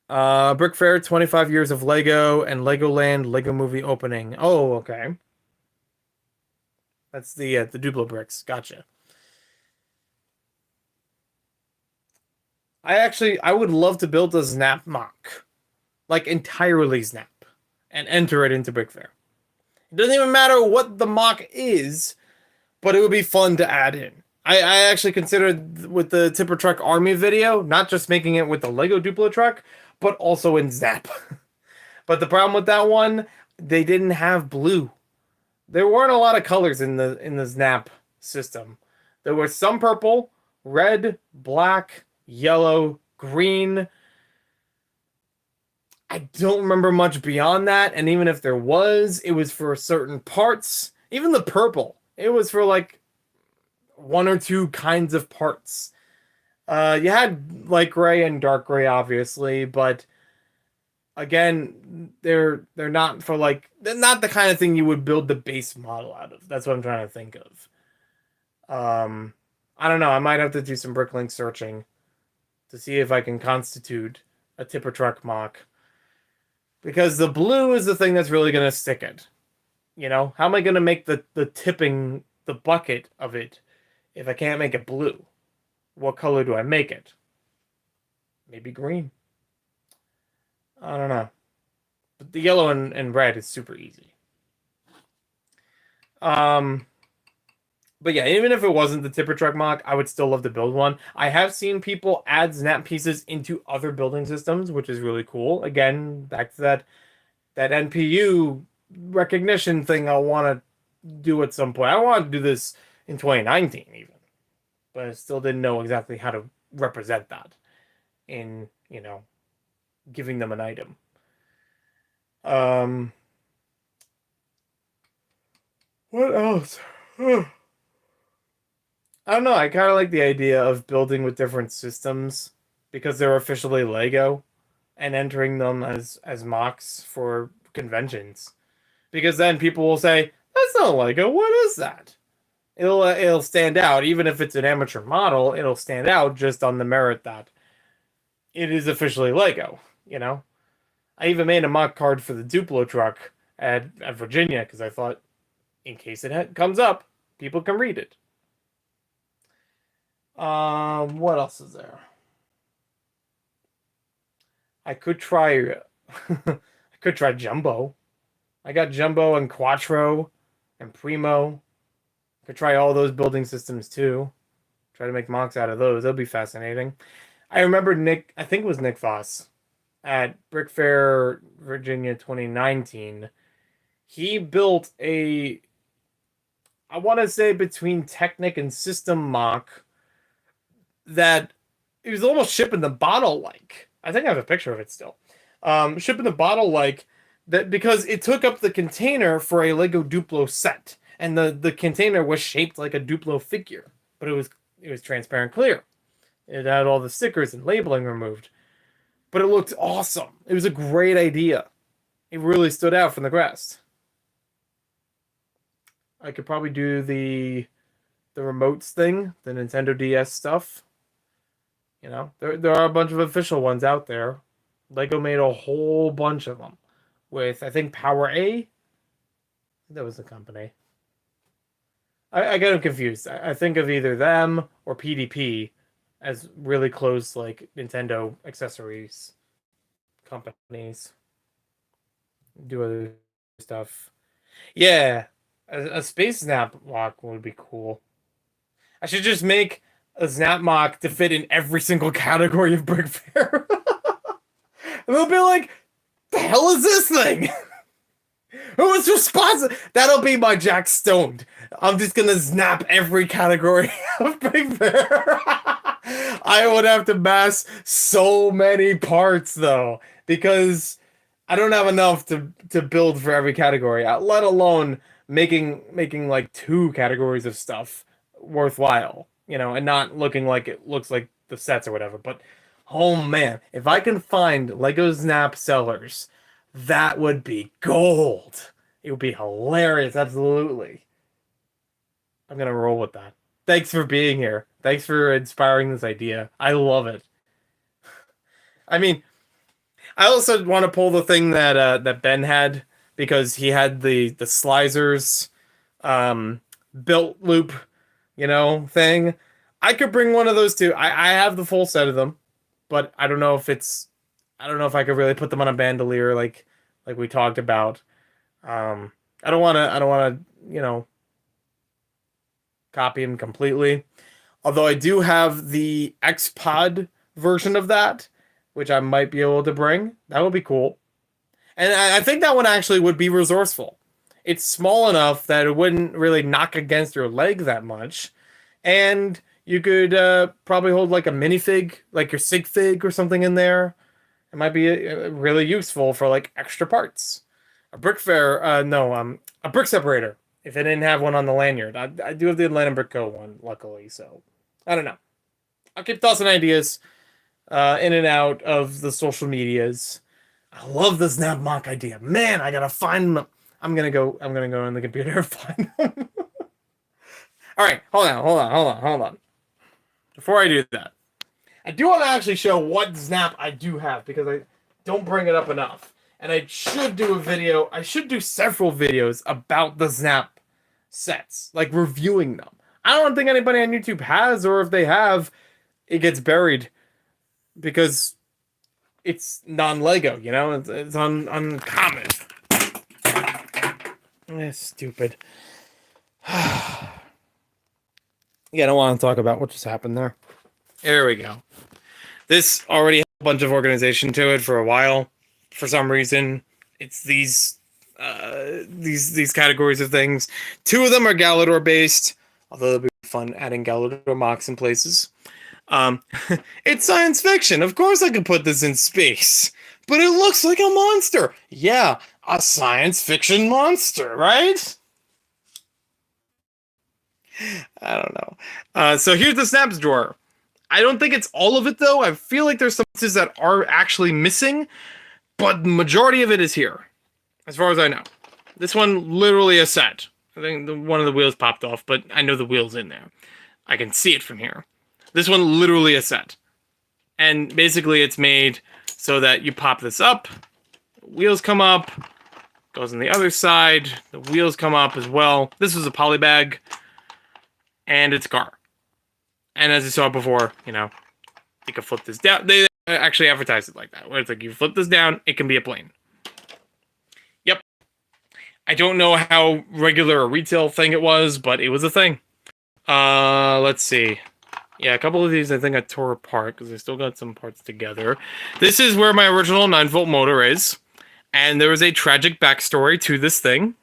Brick Fair, 25 years of Lego and Legoland Lego Movie opening. Oh, okay. That's the Duplo bricks. Gotcha. I would love to build a Snap mock, like entirely Snap, and enter it into Brick Fair. It doesn't even matter what the mock is, but it would be fun to add in. I actually considered with the Tipper Truck Army video, not just making it with the Lego Duplo truck, but also in Snap. But the problem with that one, they didn't have blue. There weren't a lot of colors in the Snap system. There was some purple, red, black, yellow, green. I don't remember much beyond that, and even if there was, it was for certain parts. Even the purple, it was for like one or two kinds of parts. You had light gray and dark gray, obviously, but again, they're not for like they're not the kind of thing you would build the base model out of. That's what I'm trying to think of. I don't know. I might have to do some Bricklink searching to see if I can constitute a Tipper Truck mock, because the blue is the thing that's really gonna stick it. You know, how am I gonna make the tipping the bucket of it if I can't make it blue? What color do I make it? Maybe green. I don't know. But the yellow and red is super easy. But yeah, even if it wasn't the Tipper Truck mock, I would still love to build one. I have seen people add Snap pieces into other building systems, which is really cool. Again, back to that NPU recognition thing I want to do at some point. I want to do this in 2019 even, but I still didn't know exactly how to represent that in, giving them an item. What else? I don't know. I kind of like the idea of building with different systems because they're officially Lego and entering them as mocks for conventions. Because then people will say, "That's not Lego. What is that?" It'll stand out, even if it's an amateur model. It'll stand out just on the merit that it is officially Lego. I even made a mock card for the Duplo truck at Virginia because I thought, in case it comes up, people can read it. What else is there? I could try I could try Jumbo. I got Jumbo and Quattro and Primo. I could try all those building systems too. Try to make mocks out of those. That'll be fascinating. I remember I think it was Nick Foss at Brick Fair, Virginia 2019. He built I want to say between Technic and System mock that it was almost ship in the bottle like. I think I have a picture of it still. Ship in the bottle like that because it took up the container for a Lego Duplo set, and the container was shaped like a Duplo figure, but it was transparent clear. It had all the stickers and labeling removed, but it looked awesome. It was a great idea. It really stood out from the rest. I could probably do the remotes thing, the Nintendo DS stuff. You know, there are a bunch of official ones out there. Lego made a whole bunch of them with, I think, Power A. That was the company. I get them confused. I think of either them or PDP as really close, like, Nintendo accessories companies. Do other stuff. Yeah, a Space Snap lock would be cool. I should just make a Snap mock to fit in every single category of Brick Fair. And they'll be like, the hell is this thing? Who was responsible? That'll be my Jack Stoned. I'm just gonna snap every category of Big Bear. I would have to mass so many parts though, because I don't have enough to build for every category, let alone making like 2 categories of stuff worthwhile, you know, and not looking like it looks like the sets or whatever. But oh man, if I can find Lego Snap sellers, that would be gold. It would be hilarious, absolutely. I'm gonna roll with that. Thanks for being here. Thanks for inspiring this idea. I love it. I mean, I also want to pull the thing that Ben had, because he had the Slizers built loop, you know, thing. I could bring one of those too. I have the full set of them, but I don't know if I could really put them on a bandolier like we talked about. I don't want to, you know, copy him completely. Although I do have the X-Pod version of that, which I might be able to bring. That would be cool. And I think that one actually would be resourceful. It's small enough that it wouldn't really knock against your leg that much. And you could probably hold like a minifig, like your sig fig or something in there. It might be really useful for like extra parts. A brick fair, no, a brick separator. If I didn't have one on the lanyard, I do have the Atlanta Brick Co. one, luckily. So I don't know. I'll keep tossing ideas in and out of the social medias. I love the Snap mock idea, man. I gotta find them. I'm gonna go on the computer and find them. All right, hold on. Before I do that, I do want to actually show what Snap I do have, because I don't bring it up enough. And I should do a video. I should do several videos about the Snap sets, like reviewing them. I don't think anybody on YouTube has, or if they have, it gets buried because it's non-Lego, you know? It's uncommon. Stupid. Yeah, I don't want to talk about what just happened there. There we go. This already had a bunch of organization to it for a while. For some reason, it's these categories of things. 2 of them are Galador based, although it'll be fun adding Galador mocks in places. It's science fiction. Of course I can put this in space. But it looks like a monster. Yeah, a science fiction monster, right? I don't know. So here's the Snaps drawer. I don't think it's all of it, though. I feel like there's some pieces that are actually missing, but the majority of it is here, as far as I know. This one, literally a set. I think one of the wheels popped off, but I know the wheel's in there. I can see it from here. This one, literally a set. And basically it's made so that you pop this up, wheels come up, goes on the other side, the wheels come up as well. This was a poly bag, and it's a car. And as you saw before, you know, you can flip this down. They actually advertise it like that, where it's like you flip this down, it can be a plane. Yep. I don't know how regular a retail thing it was, but it was a thing. Let's see. Yeah, a couple of these I think I tore apart because I still got some parts together. This is where my original 9-volt motor is, and there was a tragic backstory to this thing.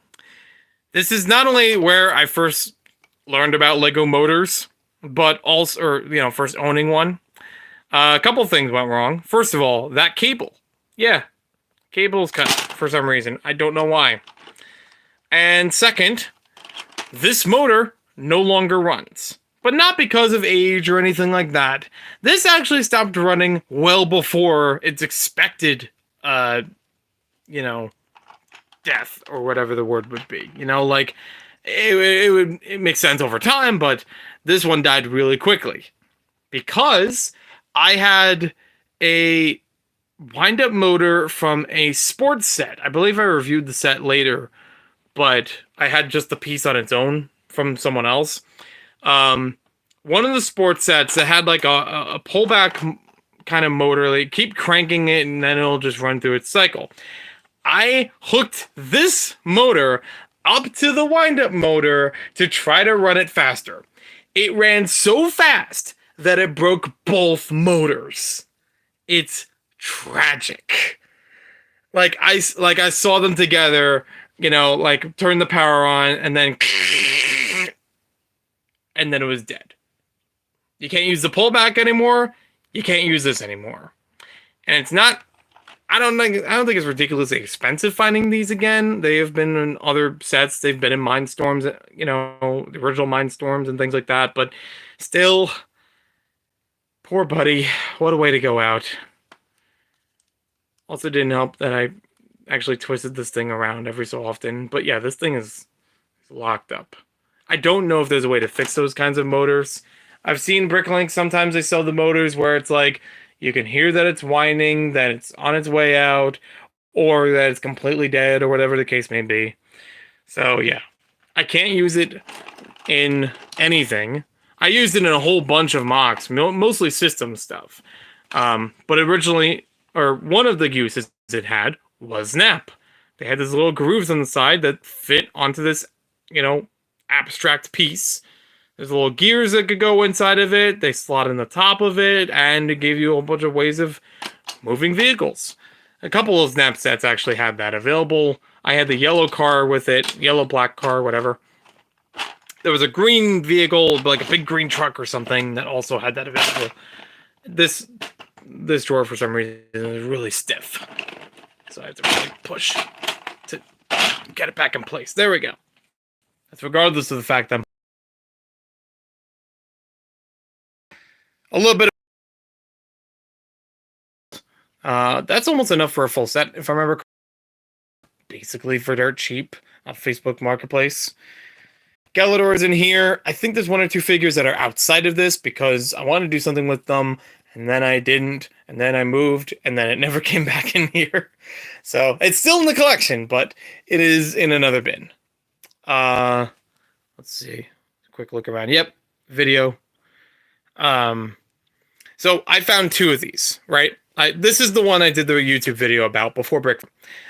This is not only where I first learned about Lego motors, but also, first owning one. A couple things went wrong. First of all, that cable. Yeah, cable's cut for some reason. I don't know why. And second, this motor no longer runs. But not because of age or anything like that. This actually stopped running well before its expected, death or whatever the word would be. It makes sense over time, but this one died really quickly because I had a wind-up motor from a sports set. I believe I reviewed the set later, but I had just the piece on its own from someone else. One of the sports sets that had like a pullback kind of motor, like keep cranking it and then it'll just run through its cycle. I hooked this motor up to the wind-up motor to try to run it faster. It ran so fast that it broke both motors. It's tragic. Like I saw them together, turn the power on and then it was dead. You can't use the pullback anymore. You can't use this anymore. And it's not I don't think it's ridiculously expensive finding these again. They have been in other sets. They've been in Mindstorms, the original Mindstorms and things like that. But still, poor buddy. What a way to go out. Also didn't help that I actually twisted this thing around every so often. But yeah, this thing is locked up. I don't know if there's a way to fix those kinds of motors. I've seen Bricklink, sometimes they sell the motors where it's like, you can hear that it's whining, that it's on its way out, or that it's completely dead, or whatever the case may be. So, yeah. I can't use it in anything. I used it in a whole bunch of mocks, mostly system stuff. But originally, or one of the uses it had was Snap. They had these little grooves on the side that fit onto this, abstract piece. There's little gears that could go inside of it. They slot in the top of it, and it gave you a bunch of ways of moving vehicles. A couple of Snap sets actually had that available. I had the yellow car with it, yellow-black car, whatever. There was a green vehicle, like a big green truck or something, that also had that available. This drawer, for some reason, is really stiff. So I have to really push to get it back in place. There we go. That's regardless of the fact that I'm a little bit of, that's almost enough for a full set, if I remember. Basically for dirt cheap on Facebook Marketplace. Skeletor's in here. I think there's one or two figures that are outside of this because I wanted to do something with them, and then I didn't, and then I moved, and then it never came back in here. So it's still in the collection, but it is in another bin. Let's see. Quick look around. Yep, video. So I found two of these, right? This is the one I did the YouTube video about before Brick.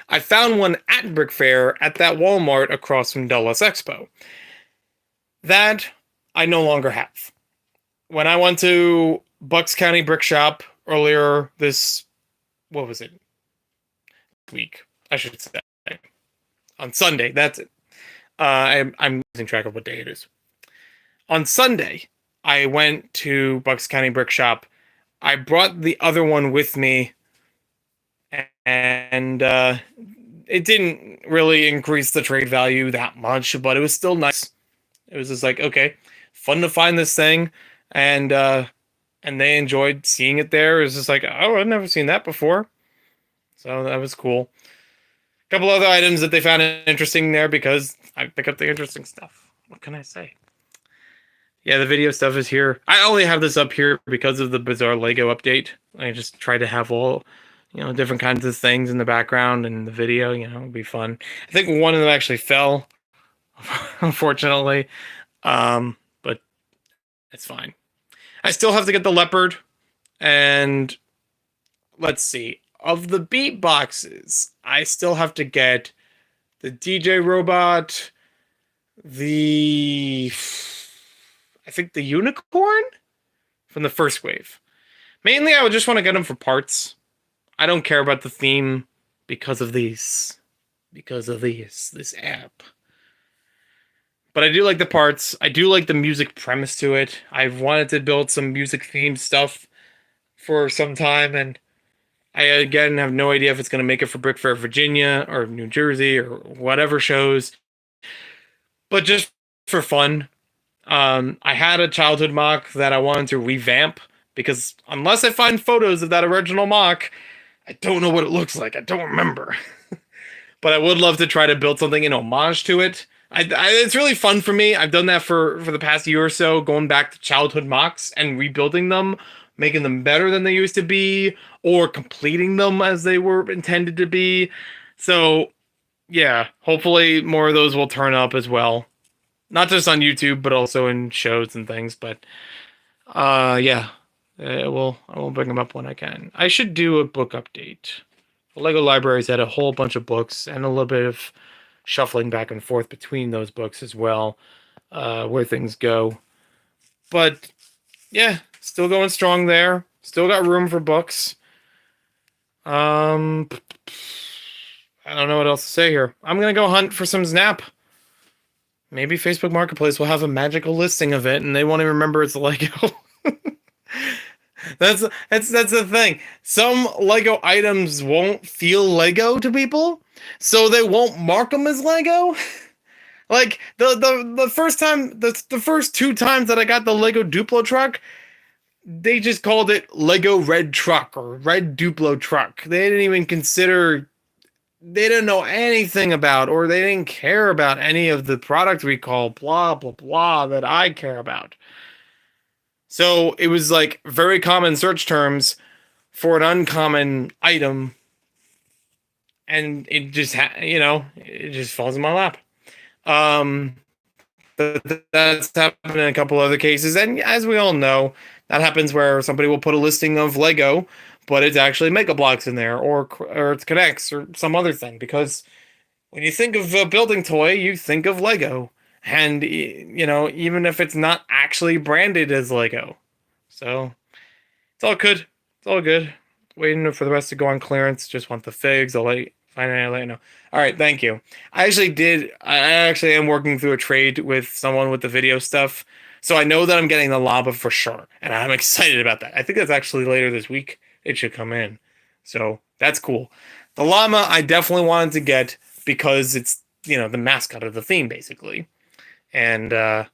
I found one at Brick Fair at that Walmart across from Dulles Expo. That I no longer have. When I went to Bucks County Brick Shop earlier week, I should say. On Sunday, that's it. I'm losing track of what day it is. On Sunday, I went to Bucks County Brick Shop. I brought the other one with me, and it didn't really increase the trade value that much, but it was still nice. It was just like, okay, fun to find this thing, and they enjoyed seeing it there. It was just like, oh, I've never seen that before, so that was cool. A couple other items that they found interesting there because I pick up the interesting stuff. What can I say? Yeah, the video stuff is here. I only have this up here because of the bizarre Lego update. I just try to have all, different kinds of things in the background and the video, it'd be fun. I think one of them actually fell, unfortunately, but it's fine. I still have to get the leopard, and let's see. Of the beat boxes, I still have to get the DJ robot, I think the unicorn, from the first wave. Mainly, I would just want to get them for parts. I don't care about the theme because of these. Because of this app. But I do like the parts. I do like the music premise to it. I've wanted to build some music themed stuff for some time, and I again have no idea if it's going to make it for Brick Fair, Virginia, or New Jersey, or whatever shows. But just for fun, I had a childhood mock that I wanted to revamp because unless I find photos of that original mock, I don't know what it looks like. I don't remember. But I would love to try to build something in homage to it. It's really fun for me. I've done that for the past year or so, going back to childhood mocks and rebuilding them, making them better than they used to be, or completing them as they were intended to be. So, yeah, hopefully more of those will turn up as well. Not just on YouTube, but also in shows and things. But, yeah, I will bring them up when I can. I should do a book update. The Lego Library's had a whole bunch of books and a little bit of shuffling back and forth between those books as well, where things go. But yeah, still going strong there. Still got room for books. I don't know what else to say here. I'm gonna go hunt for some Snap. Maybe Facebook Marketplace will have a magical listing of it, and they won't even remember it's Lego. That's the thing. Some Lego items won't feel Lego to people, so they won't mark them as Lego. Like the first time, the first two times that I got the Lego Duplo truck, they just called it Lego Red Truck or Red Duplo Truck. They didn't even consider. They didn't know anything about, or they didn't care about any of the product recall, blah blah blah, that I care about. So it was like very common search terms for an uncommon item, and it just it just falls in my lap. But that's happened in a couple other cases, and as we all know, that happens where somebody will put a listing of Lego, but it's actually Mega Bloks in there, or it's Connects, or some other thing. Because when you think of a building toy, you think of Lego, and even if it's not actually branded as Lego. So it's all good. It's all good. Waiting for the rest to go on clearance. Just want the figs. I'll let you know. All right, thank you. I actually am working through a trade with someone with the video stuff. So I know that I'm getting the Lava for sure. And I'm excited about that. I think that's actually later this week. It should come in. So that's cool. The llama I definitely wanted to get because it's, the mascot of the theme, basically. And yeah,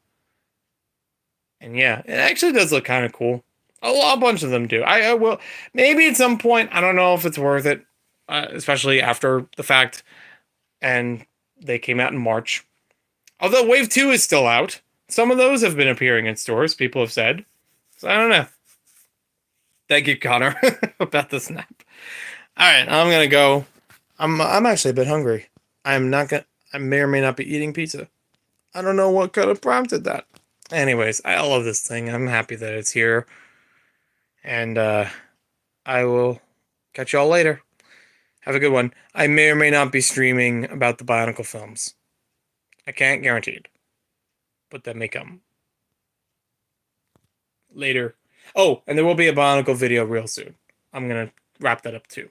it actually does look kind of cool. A bunch of them do. I will maybe at some point. I don't know if it's worth it, especially after the fact. And they came out in March. Although Wave 2 is still out. Some of those have been appearing in stores, people have said. So I don't know. Thank you, Connor, about the Snap. All right, I'm gonna go. I'm actually a bit hungry. I may or may not be eating pizza. I don't know what could have prompted that. Anyways, I love this thing. I'm happy that it's here. And I will catch y'all later. Have a good one. I may or may not be streaming about the Bionicle films. I can't guarantee it. But that may come. Later. Oh, and there will be a Bionicle video real soon. I'm going to wrap that up too.